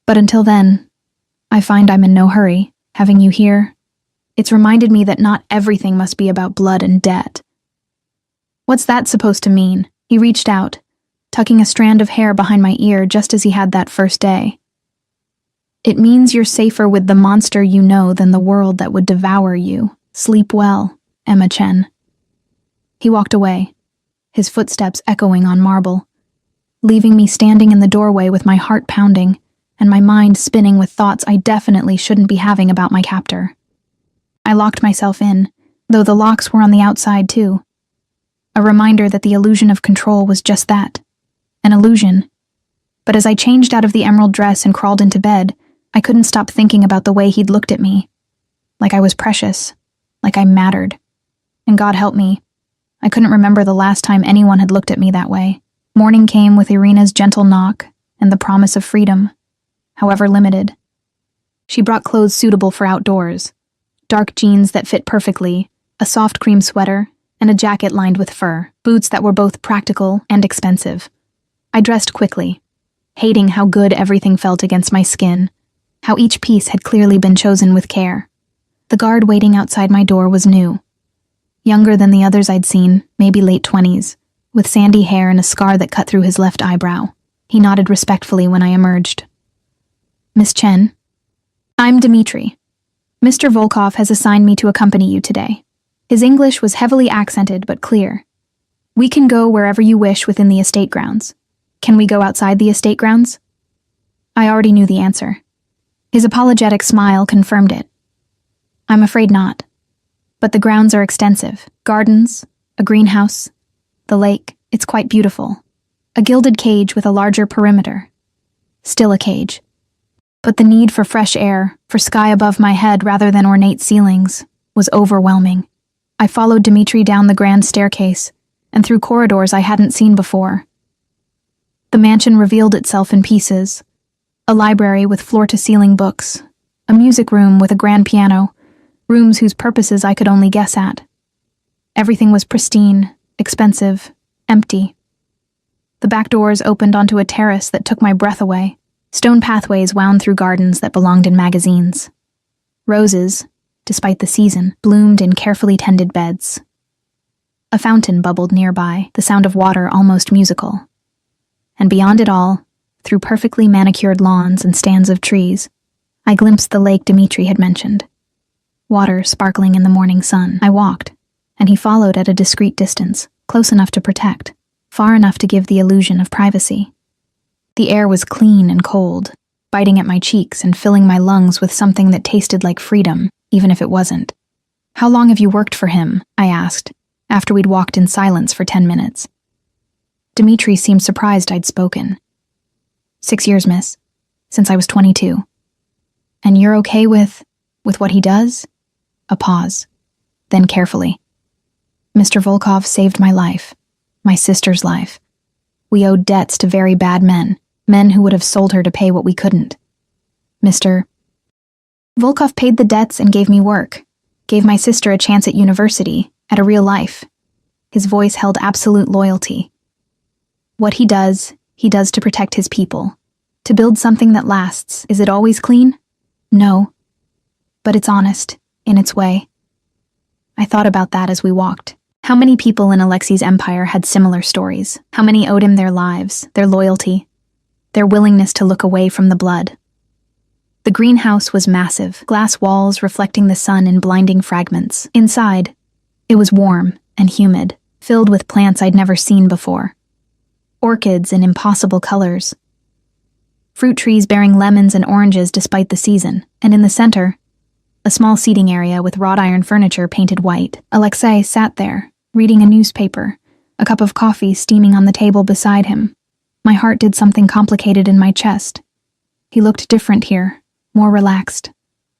[SPEAKER 1] But until then, I find I'm in no hurry. Having you here, it's reminded me that not everything must be about blood and debt. What's that supposed to mean? He reached out, tucking a strand of hair behind my ear just as he had that first day. It means you're safer with the monster you know than the world that would devour you. Sleep well, Emma Chen. He walked away, his footsteps echoing on marble, leaving me standing in the doorway with my heart pounding and my mind spinning with thoughts I definitely shouldn't be having about my captor. I locked myself in, though the locks were on the outside too. A reminder that the illusion of control was just that, an illusion. But as I changed out of the emerald dress and crawled into bed, I couldn't stop thinking about the way he'd looked at me. Like I was precious, like I mattered. And God help me, I couldn't remember the last time anyone had looked at me that way. Morning came with Irina's gentle knock and the promise of freedom, however limited. She brought clothes suitable for outdoors, dark jeans that fit perfectly, a soft cream sweater, and a jacket lined with fur, boots that were both practical and expensive. I dressed quickly, hating how good everything felt against my skin, how each piece had clearly been chosen with care. The guard waiting outside my door was new. Younger than the others I'd seen, maybe late 20s, with sandy hair and a scar that cut through his left eyebrow. He nodded respectfully when I emerged. Miss Chen? I'm Dmitri. Mr. Volkov has assigned me to accompany you today. His English was heavily accented but clear. We can go wherever you wish within the estate grounds. Can we go outside the estate grounds? I already knew the answer. His apologetic smile confirmed it. I'm afraid not. But the grounds are extensive. Gardens, a greenhouse, the lake, it's quite beautiful. A gilded cage with a larger perimeter. Still a cage. But the need for fresh air, for sky above my head rather than ornate ceilings, was overwhelming. I followed Dmitri down the grand staircase and through corridors I hadn't seen before. The mansion revealed itself in pieces. A library with floor-to-ceiling books, a music room with a grand piano, rooms whose purposes I could only guess at. Everything was pristine, expensive, empty. The back doors opened onto a terrace that took my breath away. Stone pathways wound through gardens that belonged in magazines. Roses, despite the season, bloomed in carefully tended beds. A fountain bubbled nearby, the sound of water almost musical. And beyond it all, through perfectly manicured lawns and stands of trees, I glimpsed the lake Dmitri had mentioned. Water sparkling in the morning sun. I walked, and he followed at a discreet distance, close enough to protect, far enough to give the illusion of privacy. The air was clean and cold, biting at my cheeks and filling my lungs with something that tasted like freedom, even if it wasn't. "How long have you worked for him?" I asked, after we'd walked in silence for 10 minutes. Dmitri seemed surprised I'd spoken. "6 years, miss. Since I was 22. "And you're okay with what he does?" A pause. Then carefully. "Mr. Volkov saved my life. My sister's life. We owed debts to very bad men who would have sold her to pay what we couldn't. Mr. Volkov paid the debts and gave me work, gave my sister a chance at university, at a real life." His voice held absolute loyalty. "What he does to protect his people. To build something that lasts. Is it always clean? No. But it's honest, in its way." I thought about that as we walked. How many people in Alexei's empire had similar stories? How many owed him their lives, their loyalty, their willingness to look away from the blood? The greenhouse was massive, glass walls reflecting the sun in blinding fragments. Inside, it was warm and humid, filled with plants I'd never seen before. Orchids in impossible colors. Fruit trees bearing lemons and oranges despite the season, and in the center, a small seating area with wrought iron furniture painted white. Alexei sat there, reading a newspaper, a cup of coffee steaming on the table beside him. My heart did something complicated in my chest. He looked different here, more relaxed.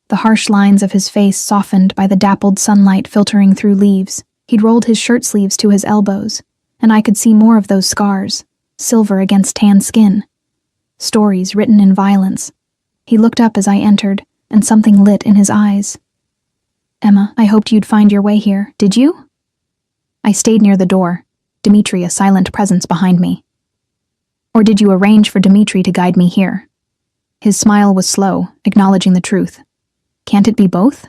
[SPEAKER 1] The harsh lines of his face softened by the dappled sunlight filtering through leaves. He'd rolled his shirt sleeves to his elbows, and I could see more of those scars, silver against tan skin. Stories written in violence. He looked up as I entered, and something lit in his eyes. "Emma, I hoped you'd find your way here. Did you?" I stayed near the door, Dmitri a silent presence behind me. "Or did you arrange for Dmitri to guide me here?" His smile was slow, acknowledging the truth. "Can't it be both?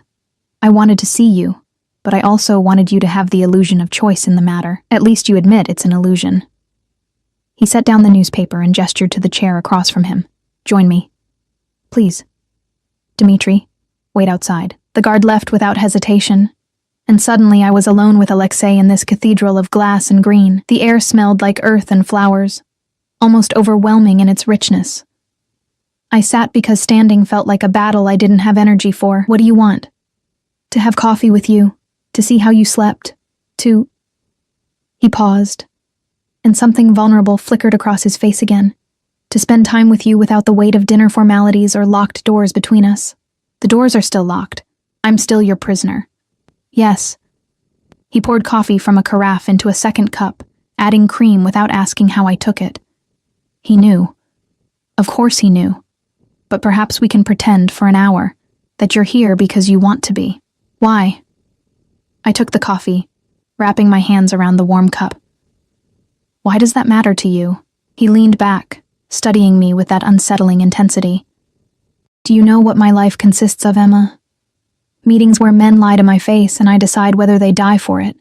[SPEAKER 1] I wanted to see you, but I also wanted you to have the illusion of choice in the matter. At least you admit it's an illusion." He set down the newspaper and gestured to the chair across from him. "Join me. Please." "Dmitri, wait outside." The guard left without hesitation, and suddenly I was alone with Alexei in this cathedral of glass and green. The air smelled like earth and flowers, almost overwhelming in its richness. I sat because standing felt like a battle I didn't have energy for. "What do you want?" "To have coffee with you, to see how you slept, to—" He paused, and something vulnerable flickered across his face again. "To spend time with you without the weight of dinner formalities or locked doors between us. The doors are still locked. I'm still your prisoner." "Yes." He poured coffee from a carafe into a second cup, adding cream without asking how I took it. He knew. Of course he knew. But perhaps we can pretend for an hour that you're here because you want to be. Why? I took the coffee, wrapping my hands around the warm cup. "Why does that matter to you?" He leaned back, studying me with that unsettling intensity. "Do you know what my life consists of, Emma? Meetings where men lie to my face and I decide whether they die for it.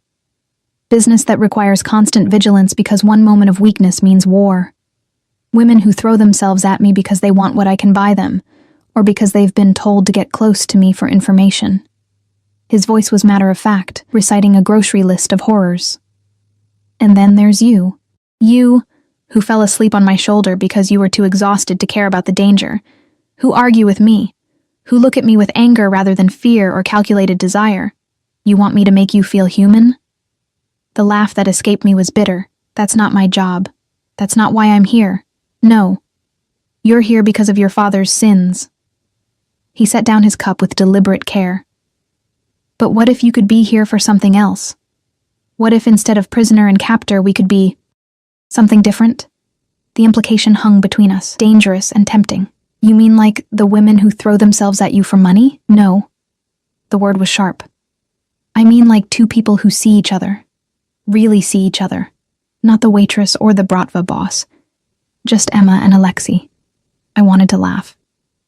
[SPEAKER 1] Business that requires constant vigilance because one moment of weakness means war. Women who throw themselves at me because they want what I can buy them, or because they've been told to get close to me for information." His voice was matter of fact, reciting a grocery list of horrors. "And then there's you. You, who fell asleep on my shoulder because you were too exhausted to care about the danger, who argue with me, who look at me with anger rather than fear or calculated desire. You want me to make you feel human?" The laugh that escaped me was bitter. "That's not my job. That's not why I'm here. No. You're here because of your father's sins." He set down his cup with deliberate care. But what if you could be here for something else? What if instead of prisoner and captor we could be something different? The implication hung between us, dangerous and tempting. You mean like the women who throw themselves at you for money? No. The word was sharp. I mean like two people who see each other. Really see each other. Not the waitress or the Bratva boss. Just Emma and Alexei. I wanted to laugh.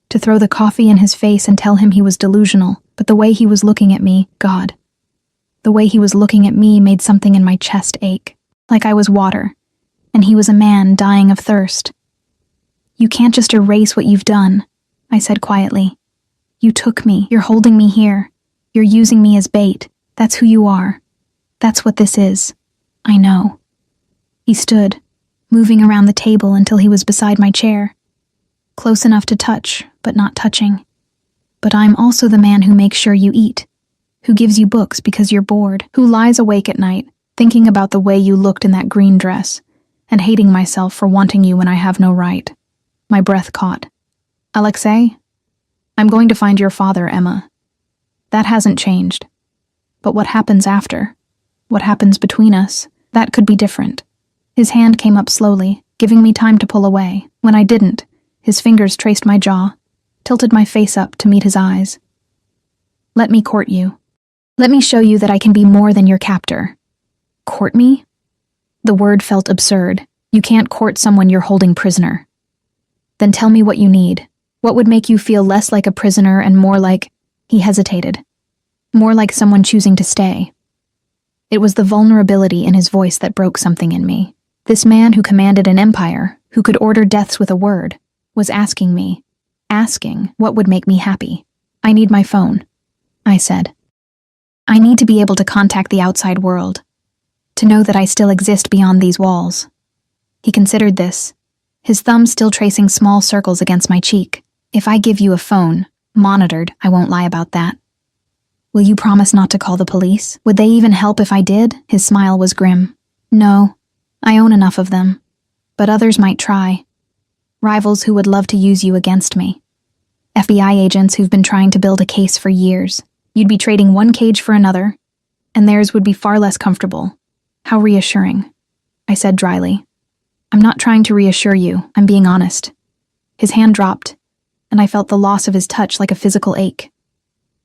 [SPEAKER 1] To throw the coffee in his face and tell him he was delusional, but the way he was looking at me, God. The way he was looking at me made something in my chest ache. Like I was water. And he was a man dying of thirst. You can't just erase what you've done, I said quietly. You took me. You're holding me here. You're using me as bait. That's who you are. That's what this is. I know. He stood, moving around the table until he was beside my chair. Close enough to touch, but not touching. But I'm also the man who makes sure you eat, who gives you books because you're bored, who lies awake at night, thinking about the way you looked in that green dress, and hating myself for wanting you when I have no right. My breath caught. Alexei? I'm going to find your father, Emma. That hasn't changed. But what happens after? What happens between us? That could be different. His hand came up slowly, giving me time to pull away. When I didn't, his fingers traced my jaw, tilted my face up to meet his eyes. Let me court you. Let me show you that I can be more than your captor. Court me? The word felt absurd. You can't court someone you're holding prisoner. Then tell me what you need. What would make you feel less like a prisoner and more like... He hesitated. More like someone choosing to stay. It was the vulnerability in his voice that broke something in me. This man who commanded an empire, who could order deaths with a word, was asking what would make me happy. I need my phone, I said. I need to be able to contact the outside world, to know that I still exist beyond these walls. He considered this, his thumb still tracing small circles against my cheek. If I give you a phone, monitored, I won't lie about that. Will you promise not to call the police? Would they even help if I did? His smile was grim. No, I own enough of them. But others might try. Rivals who would love to use you against me. FBI agents who've been trying to build a case for years. You'd be trading one cage for another, and theirs would be far less comfortable. How reassuring, I said dryly. I'm not trying to reassure you, I'm being honest. His hand dropped, and I felt the loss of his touch like a physical ache.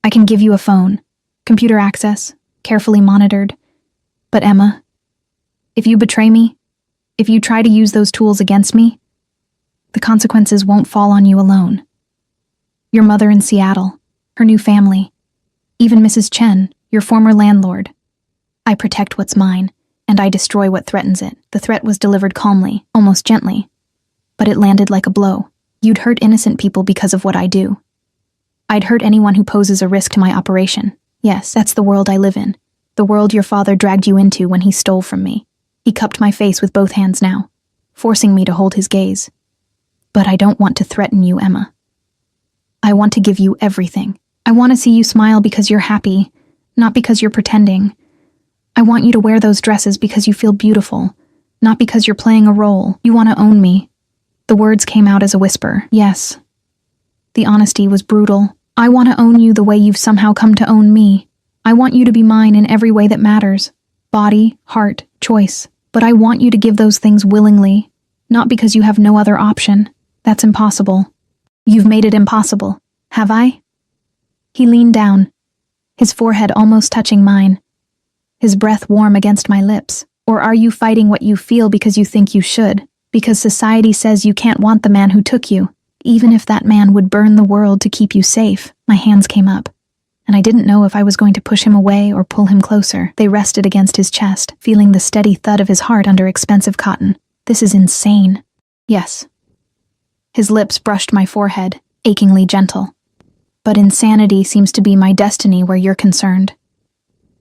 [SPEAKER 1] I can give you a phone, computer access, carefully monitored. But Emma, if you betray me, if you try to use those tools against me, the consequences won't fall on you alone. Your mother in Seattle, her new family, even Mrs. Chen, your former landlord. I protect what's mine, and I destroy what threatens it. The threat was delivered calmly, almost gently, but it landed like a blow. You'd hurt innocent people because of what I do. I'd hurt anyone who poses a risk to my operation. Yes, that's the world I live in. The world your father dragged you into when he stole from me. He cupped my face with both hands now, forcing me to hold his gaze. But I don't want to threaten you, Emma. I want to give you everything. I want to see you smile because you're happy, not because you're pretending. I want you to wear those dresses because you feel beautiful, not because you're playing a role. You want to own me. The words came out as a whisper. Yes. The honesty was brutal. I want to own you the way you've somehow come to own me. I want you to be mine in every way that matters. Body, heart, choice. But I want you to give those things willingly, not because you have no other option. That's impossible. You've made it impossible. Have I? He leaned down, his forehead almost touching mine, his breath warm against my lips. Or are you fighting what you feel because you think you should? Because society says you can't want the man who took you, even if that man would burn the world to keep you safe. My hands came up, and I didn't know if I was going to push him away or pull him closer. They rested against his chest, feeling the steady thud of his heart under expensive cotton. This is insane. Yes. His lips brushed my forehead, achingly gentle. But insanity seems to be my destiny where you're concerned.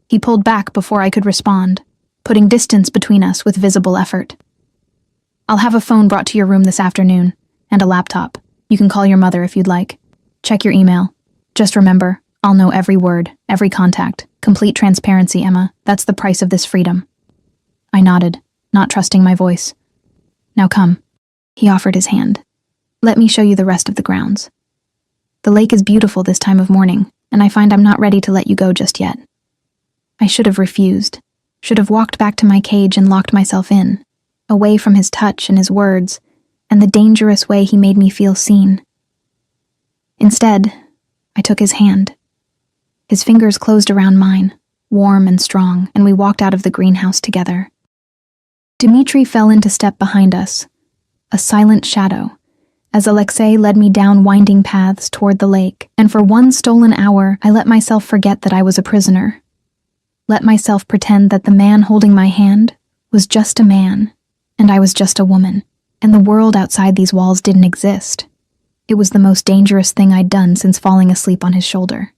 [SPEAKER 1] He pulled back before I could respond, putting distance between us with visible effort. I'll have a phone brought to your room this afternoon, and a laptop. You can call your mother if you'd like. Check your email. Just remember, I'll know every word, every contact. Complete transparency, Emma. That's the price of this freedom. I nodded, not trusting my voice. Now come. He offered his hand. Let me show you the rest of the grounds. The lake is beautiful this time of morning, and I find I'm not ready to let you go just yet. I should have refused, should have walked back to my cage and locked myself in, away from his touch and his words, and the dangerous way he made me feel seen. Instead, I took his hand. His fingers closed around mine, warm and strong, and we walked out of the greenhouse together. Dmitri fell into step behind us, a silent shadow, as Alexei led me down winding paths toward the lake, and for one stolen hour I let myself forget that I was a prisoner. Let myself pretend that the man holding my hand was just a man, and I was just a woman, and the world outside these walls didn't exist. It was the most dangerous thing I'd done since falling asleep on his shoulder.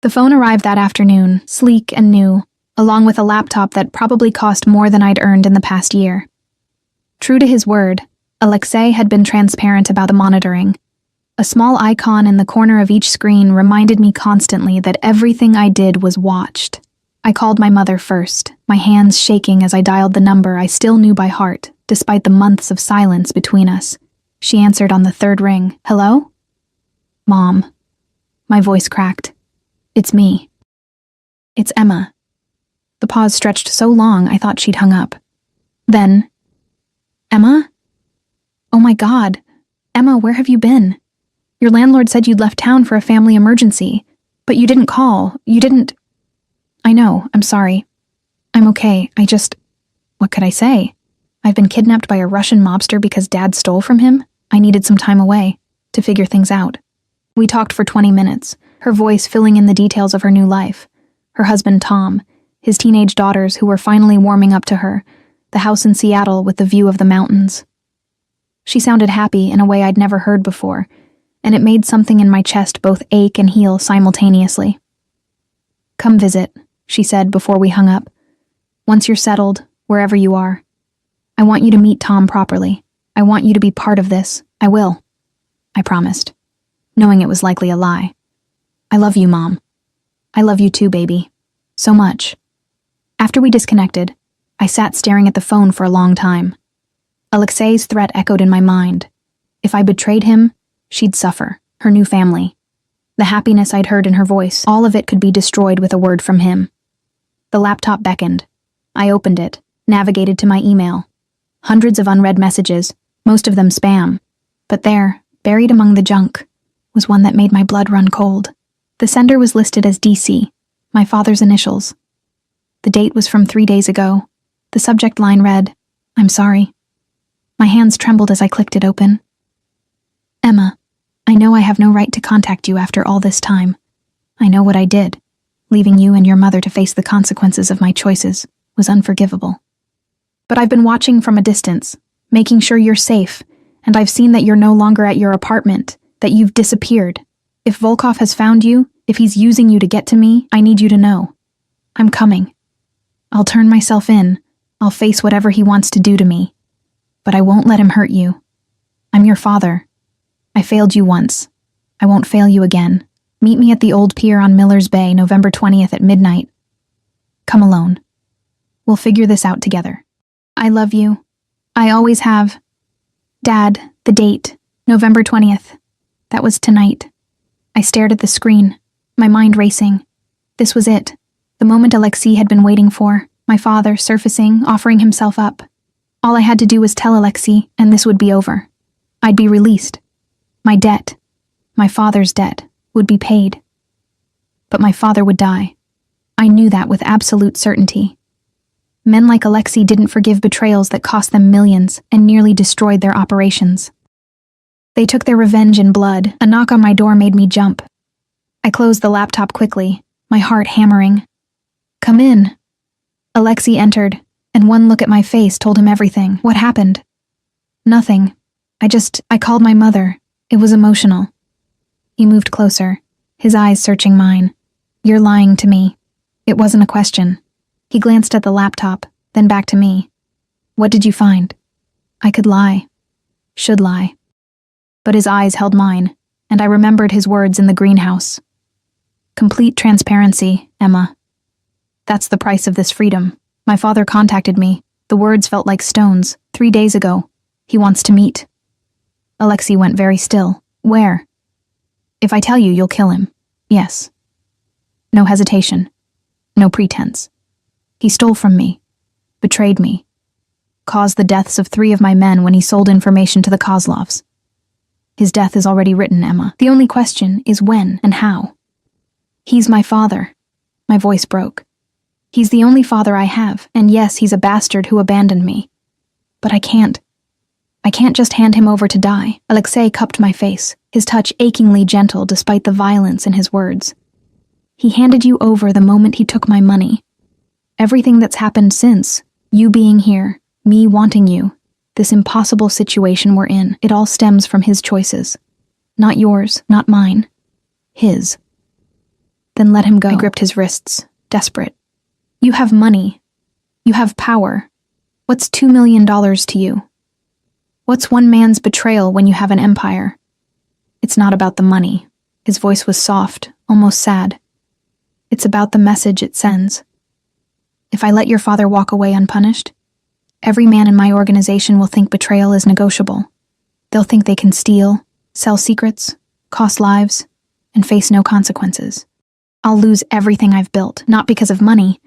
[SPEAKER 1] The phone arrived that afternoon, sleek and new, along with a laptop that probably cost more than I'd earned in the past year. True to his word, Alexei had been transparent about the monitoring. A small icon in the corner of each screen reminded me constantly that everything I did was watched. I called my mother first, my hands shaking as I dialed the number I still knew by heart, despite the months of silence between us. She answered on the third ring. "Hello?" "Mom." My voice cracked. "It's me." "It's Emma." The pause stretched so long I thought she'd hung up. Then, "Emma? Oh my God. Emma, where have you been? Your landlord said you'd left town for a family emergency, but you didn't call. You didn't—" "I know, I'm sorry. I'm okay, what could I say? I've been kidnapped by a Russian mobster because Dad stole from him. I needed some time away to figure things out." We talked for 20 minutes, her voice filling in the details of her new life. Her husband Tom, his teenage daughters who were finally warming up to her, the house in Seattle with the view of the mountains. She sounded happy in a way I'd never heard before, and it made something in my chest both ache and heal simultaneously. "Come visit," she said before we hung up. "Once you're settled, wherever you are. I want you to meet Tom properly. I want you to be part of this. I will." I promised, knowing it was likely a lie. "I love you, Mom. I love you too, baby. So much." After we disconnected, I sat staring at the phone for a long time. Alexei's threat echoed in my mind. If I betrayed him, she'd suffer, her new family. The happiness I'd heard in her voice, all of it could be destroyed with a word from him. The laptop beckoned. I opened it, navigated to my email. Hundreds of unread messages, most of them spam. But there, buried among the junk, was one that made my blood run cold. The sender was listed as DC, my father's initials. The date was from 3 days ago. The subject line read, "I'm sorry." My hands trembled as I clicked it open. "Emma, I know I have no right to contact you after all this time. I know what I did. Leaving you and your mother to face the consequences of my choices was unforgivable. But I've been watching from a distance, making sure you're safe, and I've seen that you're no longer at your apartment, that you've disappeared. If Volkov has found you, if he's using you to get to me, I need you to know. I'm coming. I'll turn myself in. I'll face whatever he wants to do to me. But I won't let him hurt you. I'm your father. I failed you once. I won't fail you again. Meet me at the old pier on Miller's Bay, November 20th at midnight. Come alone. We'll figure this out together. I love you. I always have. Dad, the date, November 20th. That was tonight. I stared at the screen, my mind racing. This was it. The moment Alexei had been waiting for, my father surfacing, offering himself up. All I had to do was tell Alexei, and this would be over. I'd be released. My debt, my father's debt, would be paid. But my father would die. I knew that with absolute certainty. Men like Alexei didn't forgive betrayals that cost them millions and nearly destroyed their operations. They took their revenge in blood. A knock on my door made me jump. I closed the laptop quickly, my heart hammering. "Come in." Alexei entered, and one look at my face told him everything. What happened? Nothing. I called my mother. It was emotional. He moved closer, his eyes searching mine. "You're lying to me." It wasn't a question. He glanced at the laptop, then back to me. "What did you find?" I could lie. Should lie. But his eyes held mine, and I remembered his words in the greenhouse. Complete transparency, Emma. That's the price of this freedom. My father contacted me. The words felt like stones. 3 days ago. He wants to meet. Alexei went very still. Where? If I tell you, you'll kill him. Yes. No hesitation. No pretense. He stole from me, betrayed me, caused the deaths of 3 of my men when he sold information to the Kozlovs. His death is already written, Emma. The only question is when and how. He's my father. My voice broke. He's the only father I have, and yes, he's a bastard who abandoned me. But I can't just hand him over to die. Alexei cupped my face, his touch achingly gentle despite the violence in his words. He handed you over the moment he took my money. Everything that's happened since, you being here, me wanting you, this impossible situation we're in, it all stems from his choices. Not yours, not mine. His. Then let him go. I gripped his wrists, desperate. You have money. You have power. What's $2 million to you? What's one man's betrayal when you have an empire? It's not about the money. His voice was soft, almost sad. It's about the message it sends. If I let your father walk away unpunished, every man in my organization will think betrayal is negotiable. They'll think they can steal, sell secrets, cost lives, and face no consequences. I'll lose everything I've built, not because of money,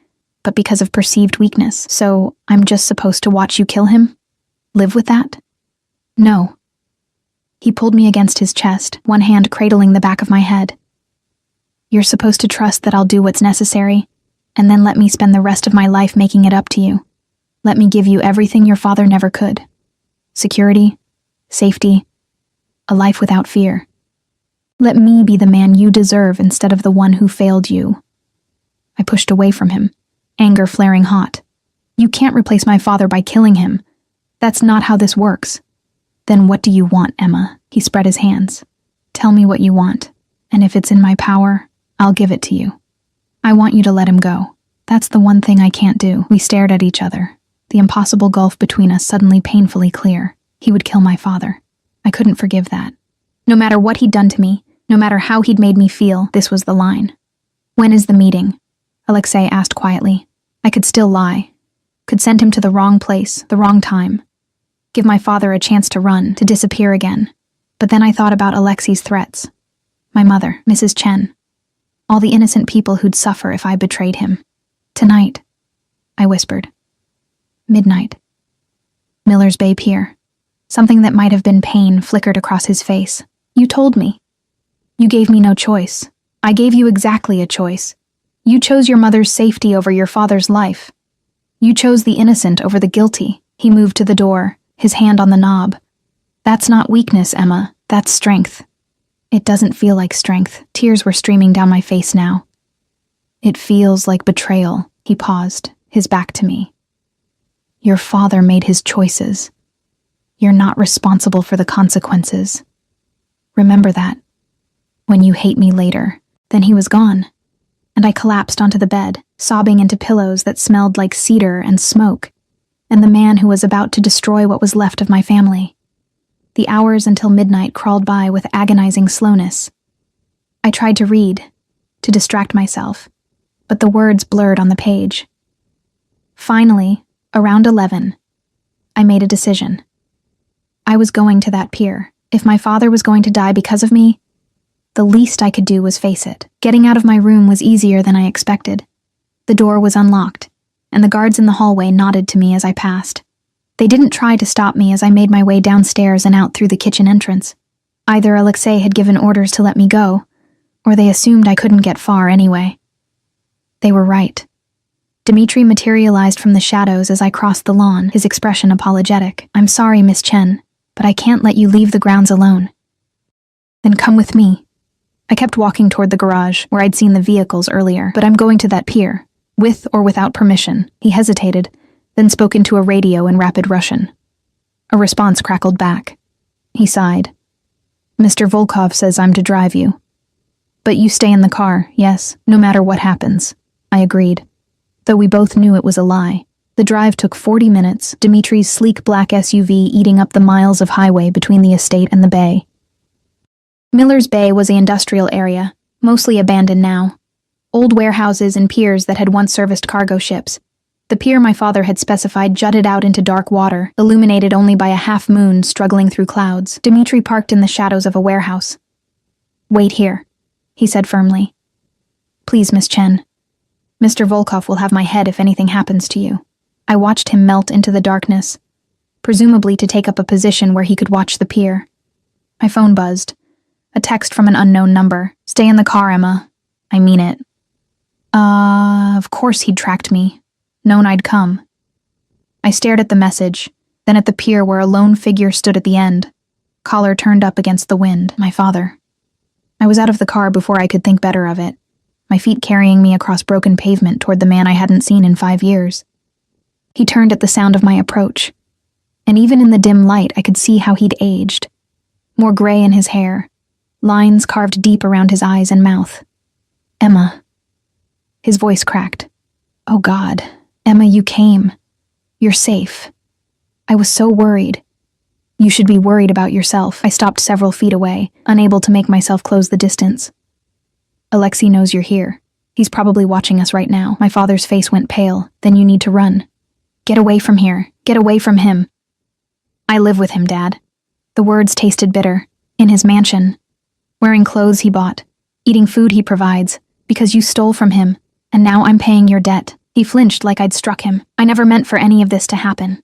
[SPEAKER 1] but because of perceived weakness. So I'm just supposed to watch you kill him? Live with that? No. He pulled me against his chest, one hand cradling the back of my head. You're supposed to trust that I'll do what's necessary, and then let me spend the rest of my life making it up to you. Let me give you everything your father never could. Security, safety, a life without fear. Let me be the man you deserve instead of the one who failed you. I pushed away from him, anger flaring hot. You can't replace my father by killing him. That's not how this works. Then what do you want, Emma? He spread his hands. Tell me what you want, and if it's in my power, I'll give it to you. I want you to let him go. That's the one thing I can't do. We stared at each other, the impossible gulf between us suddenly painfully clear. He would kill my father. I couldn't forgive that. No matter what he'd done to me, no matter how he'd made me feel, this was the line. When is the meeting? Alexei asked quietly. I could still lie. Could send him to the wrong place, the wrong time. Give my father a chance to run, to disappear again. But then I thought about Alexei's threats. My mother, Mrs. Chen. All the innocent people who'd suffer if I betrayed him. Tonight, I whispered. Midnight. Miller's Bay Pier. Something that might have been pain flickered across his face. You told me. You gave me no choice. I gave you exactly a choice. You chose your mother's safety over your father's life. You chose the innocent over the guilty. He moved to the door, his hand on the knob. That's not weakness, Emma. That's strength. It doesn't feel like strength. Tears were streaming down my face now. It feels like betrayal. He paused, his back to me. Your father made his choices. You're not responsible for the consequences. Remember that. When you hate me later. Then he was gone, and I collapsed onto the bed, sobbing into pillows that smelled like cedar and smoke, and the man who was about to destroy what was left of my family. The hours until midnight crawled by with agonizing slowness. I tried to read, to distract myself, but the words blurred on the page. Finally, around 11, I made a decision. I was going to that pier. If my father was going to die because of me, the least I could do was face it. Getting out of my room was easier than I expected. The door was unlocked, and the guards in the hallway nodded to me as I passed. They didn't try to stop me as I made my way downstairs and out through the kitchen entrance. Either Alexei had given orders to let me go, or they assumed I couldn't get far anyway. They were right. Dmitri materialized from the shadows as I crossed the lawn, his expression apologetic. I'm sorry, Miss Chen, but I can't let you leave the grounds alone. Then come with me. I kept walking toward the garage, where I'd seen the vehicles earlier, but I'm going to that pier, with or without permission. He hesitated, then spoke into a radio in rapid Russian. A response crackled back. He sighed. Mr. Volkov says I'm to drive you. But you stay in the car, yes, no matter what happens. I agreed, though we both knew it was a lie. The drive took 40 minutes, Dimitri's sleek black SUV eating up the miles of highway between the estate and the bay. Miller's Bay was an industrial area, mostly abandoned now. Old warehouses and piers that had once serviced cargo ships. The pier my father had specified jutted out into dark water, illuminated only by a half-moon struggling through clouds. Dmitri parked in the shadows of a warehouse. Wait here. he said firmly. Please, Miss Chen. Mr. Volkov will have my head if anything happens to you. I watched him melt into the darkness, presumably to take up a position where he could watch the pier. My phone buzzed. A text from an unknown number. Stay in the car, Emma. I mean it. Of course he'd tracked me. Known I'd come. I stared at the message, then at the pier where a lone figure stood at the end, collar turned up against the wind, my father. I was out of the car before I could think better of it, my feet carrying me across broken pavement toward the man I hadn't seen in 5 years. He turned at the sound of my approach, and even in the dim light I could see how he'd aged. More gray in his hair, lines carved deep around his eyes and mouth. Emma. His voice cracked. Oh God, Emma, you came. You're safe. I was so worried. You should be worried about yourself. I stopped several feet away, unable to make myself close the distance. Alexei knows you're here. He's probably watching us right now. My father's face went pale. Then you need to run. Get away from here. Get away from him. I live with him, Dad. The words tasted bitter. In his mansion. Wearing clothes he bought. Eating food he provides. Because you stole from him. And now I'm paying your debt. He flinched like I'd struck him. I never meant for any of this to happen.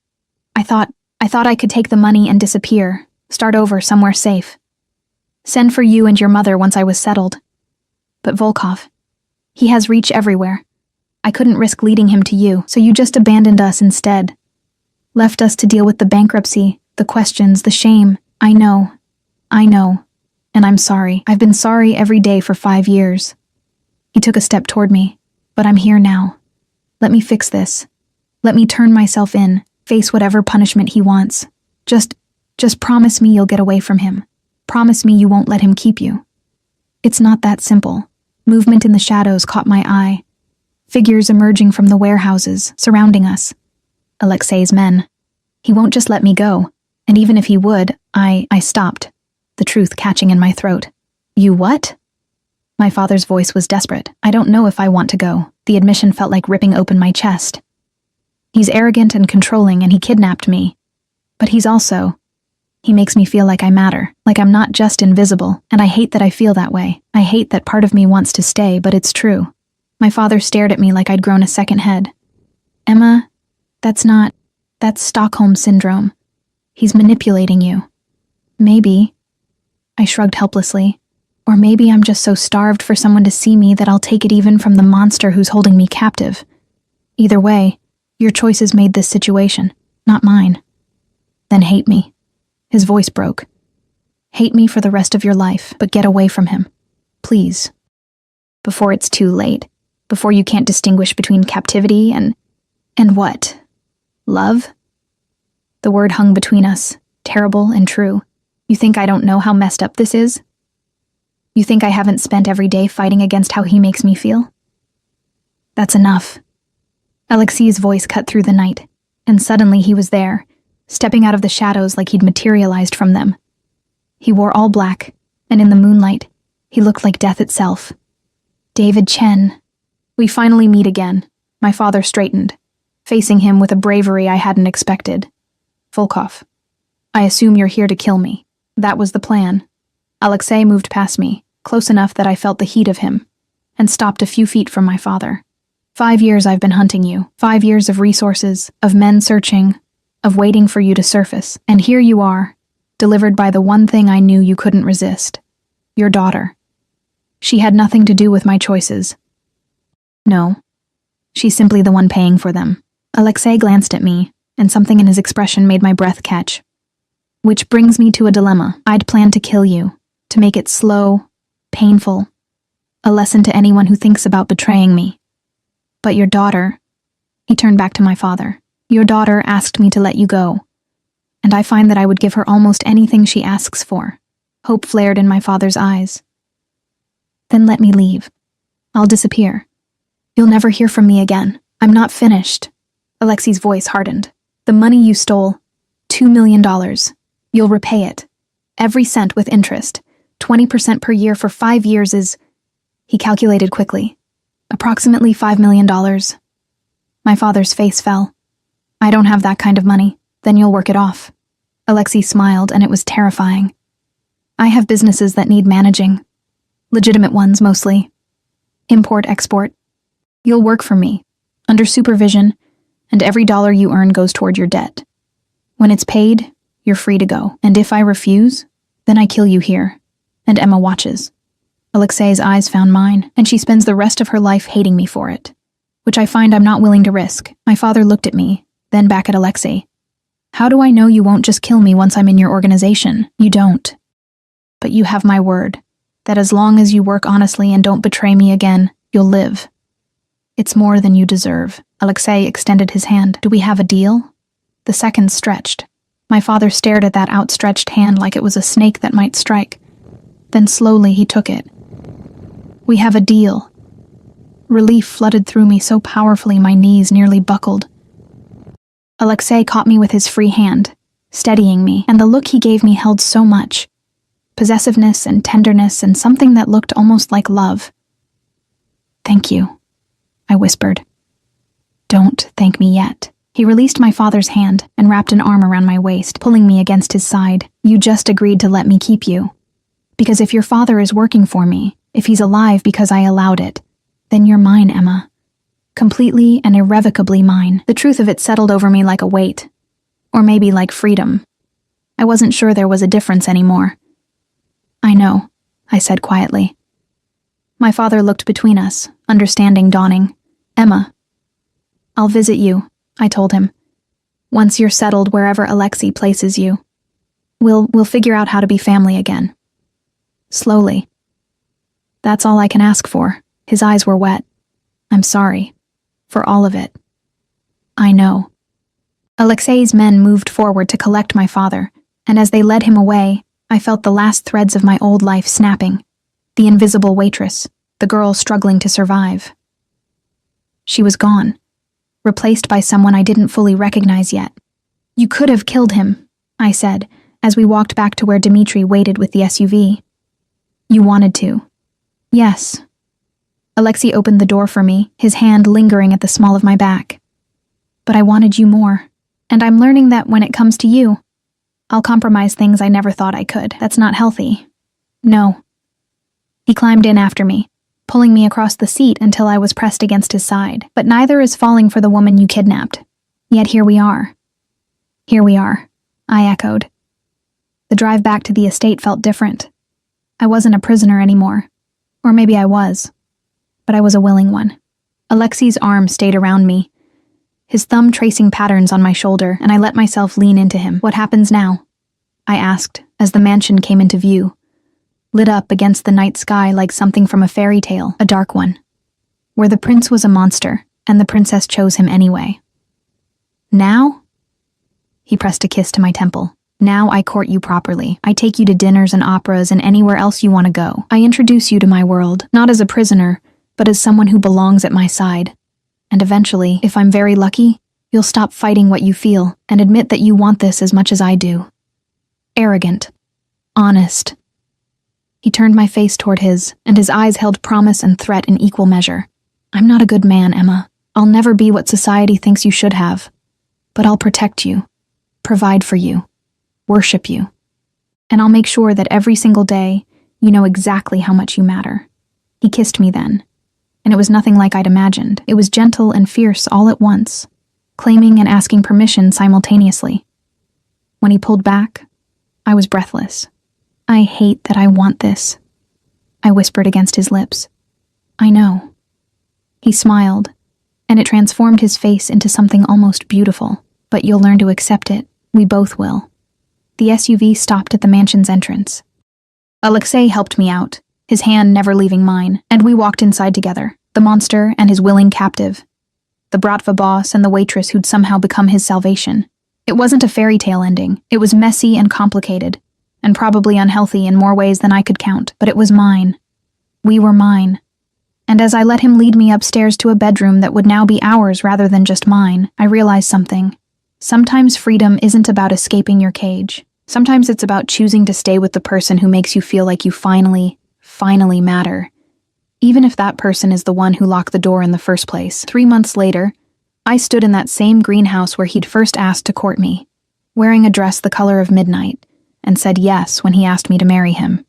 [SPEAKER 1] I thought I could take the money and disappear. Start over somewhere safe. Send for you and your mother once I was settled. But Volkov, he has reach everywhere. I couldn't risk leading him to you, so you just abandoned us instead. Left us to deal with the bankruptcy, the questions, the shame. I know. And I'm sorry. I've been sorry every day for 5 years. He took a step toward me, but I'm here now. Let me fix this. Let me turn myself in, face whatever punishment he wants. Just promise me you'll get away from him. Promise me you won't let him keep you. It's not that simple. Movement in the shadows caught my eye. Figures emerging from the warehouses, surrounding us. Alexei's men. He won't just let me go. And even if he would, I stopped, the truth catching in my throat. You what? My father's voice was desperate. I don't know if I want to go. The admission felt like ripping open my chest. He's arrogant and controlling, and he kidnapped me. But he makes me feel like I matter, like I'm not just invisible, and I hate that I feel that way. I hate that part of me wants to stay, but it's true. My father stared at me like I'd grown a second head. Emma, that's Stockholm Syndrome. He's manipulating you. Maybe. I shrugged helplessly. Or maybe I'm just so starved for someone to see me that I'll take it even from the monster who's holding me captive. Either way, your choices made this situation, not mine. Then hate me. His voice broke. Hate me for the rest of your life, but get away from him. Please. Before it's too late. Before you can't distinguish between captivity and what? Love? The word hung between us, terrible and true. You think I don't know how messed up this is? You think I haven't spent every day fighting against how he makes me feel? That's enough. Alexei's voice cut through the night, and suddenly he was there, stepping out of the shadows like he'd materialized from them. He wore all black, and in the moonlight, he looked like death itself. David Chen. We finally meet again. My father straightened, facing him with a bravery I hadn't expected. Volkov, I assume you're here to kill me. That was the plan. Alexei moved past me, close enough that I felt the heat of him, and stopped a few feet from my father. 5 years I've been hunting you. 5 years of resources, of men searching, of waiting for you to surface. And here you are, delivered by the one thing I knew you couldn't resist. Your daughter. She had nothing to do with my choices. No. She's simply the one paying for them. Alexei glanced at me, and something in his expression made my breath catch. Which brings me to a dilemma. I'd planned to kill you, to make it slow, painful, a lesson to anyone who thinks about betraying me. But your daughter, he turned back to my father, your daughter asked me to let you go, and I find that I would give her almost anything she asks for. Hope flared in my father's eyes. Then let me leave. I'll disappear. You'll never hear from me again. I'm not finished. Alexei's voice hardened. The money you stole, $2 million. You'll repay it. Every cent with interest. 20% per year for 5 years is, he calculated quickly, approximately $5 million. My father's face fell. I don't have that kind of money. Then you'll work it off. Alexei smiled, and it was terrifying. I have businesses that need managing. Legitimate ones, mostly. Import-export. You'll work for me, under supervision, and every dollar you earn goes toward your debt. When it's paid, you're free to go, and if I refuse, then I kill you here. And Emma watches. Alexei's eyes found mine, and she spends the rest of her life hating me for it, which I find I'm not willing to risk. My father looked at me, then back at Alexei. How do I know you won't just kill me once I'm in your organization? You don't. But you have my word, that as long as you work honestly and don't betray me again, you'll live. It's more than you deserve. Alexei extended his hand. Do we have a deal? The seconds stretched. My father stared at that outstretched hand like it was a snake that might strike. Then slowly he took it. We have a deal. Relief flooded through me so powerfully my knees nearly buckled. Alexei caught me with his free hand, steadying me, and the look he gave me held so much. Possessiveness and tenderness and something that looked almost like love. Thank you, I whispered. Don't thank me yet. He released my father's hand and wrapped an arm around my waist, pulling me against his side. You just agreed to let me keep you. Because if your father is working for me, if he's alive because I allowed it, then you're mine, Emma. Completely and irrevocably mine. The truth of it settled over me like a weight. Or maybe like freedom. I wasn't sure there was a difference anymore. I know, I said quietly. My father looked between us, understanding dawning. Emma. I'll visit you, I told him. Once you're settled wherever Alexei places you. We'll figure out how to be family again. Slowly. That's all I can ask for. His eyes were wet. I'm sorry. For all of it. I know. Alexei's men moved forward to collect my father, and as they led him away, I felt the last threads of my old life snapping. The invisible waitress, the girl struggling to survive. She was gone, replaced by someone I didn't fully recognize yet. You could have killed him, I said, as we walked back to where Dmitri waited with the SUV. You wanted to. Yes. Alexei opened the door for me, his hand lingering at the small of my back. But I wanted you more, and I'm learning that when it comes to you, I'll compromise things I never thought I could. That's not healthy. No. He climbed in after me, pulling me across the seat until I was pressed against his side. But neither is falling for the woman you kidnapped. Yet here we are. Here we are, I echoed. The drive back to the estate felt different. I wasn't a prisoner anymore. Or maybe I was. But I was a willing one. Alexei's arm stayed around me, his thumb tracing patterns on my shoulder, and I let myself lean into him. What happens now? I asked, as the mansion came into view, lit up against the night sky like something from a fairy tale, a dark one, where the prince was a monster, and the princess chose him anyway. Now? He pressed a kiss to my temple. Now I court you properly. I take you to dinners and operas and anywhere else you want to go. I introduce you to my world, not as a prisoner, but as someone who belongs at my side. And eventually, if I'm very lucky, you'll stop fighting what you feel and admit that you want this as much as I do. Arrogant. Honest. He turned my face toward his, and his eyes held promise and threat in equal measure. I'm not a good man, Emma. I'll never be what society thinks you should have. But I'll protect you, provide for you, worship you. And I'll make sure that every single day, you know exactly how much you matter. He kissed me then. And it was nothing like I'd imagined. It was gentle and fierce all at once, claiming and asking permission simultaneously. When he pulled back, I was breathless. I hate that I want this, I whispered against his lips. I know. He smiled, and it transformed his face into something almost beautiful. But you'll learn to accept it. We both will. The SUV stopped at the mansion's entrance. Alexei helped me out, his hand never leaving mine, and we walked inside together, the monster and his willing captive, the Bratva boss and the waitress who'd somehow become his salvation. It wasn't a fairy tale ending. It was messy and complicated, and probably unhealthy in more ways than I could count, but it was mine. We were mine. And as I let him lead me upstairs to a bedroom that would now be ours rather than just mine, I realized something. Sometimes freedom isn't about escaping your cage. Sometimes it's about choosing to stay with the person who makes you feel like you finally matter. Even if that person is the one who locked the door in the first place. 3 months later, I stood in that same greenhouse where he'd first asked to court me, wearing a dress the color of midnight, and said yes when he asked me to marry him.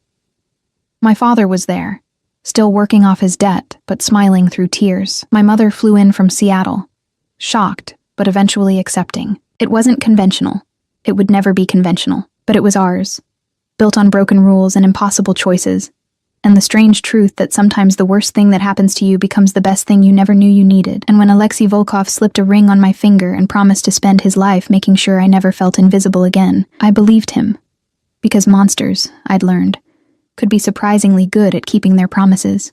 [SPEAKER 1] My father was there, still working off his debt, but smiling through tears. My mother flew in from Seattle, shocked, but eventually accepting. It wasn't conventional. It would never be conventional, but it was ours, built on broken rules and impossible choices, and the strange truth that sometimes the worst thing that happens to you becomes the best thing you never knew you needed. And when Alexei Volkov slipped a ring on my finger and promised to spend his life making sure I never felt invisible again, I believed him. Because monsters, I'd learned, could be surprisingly good at keeping their promises.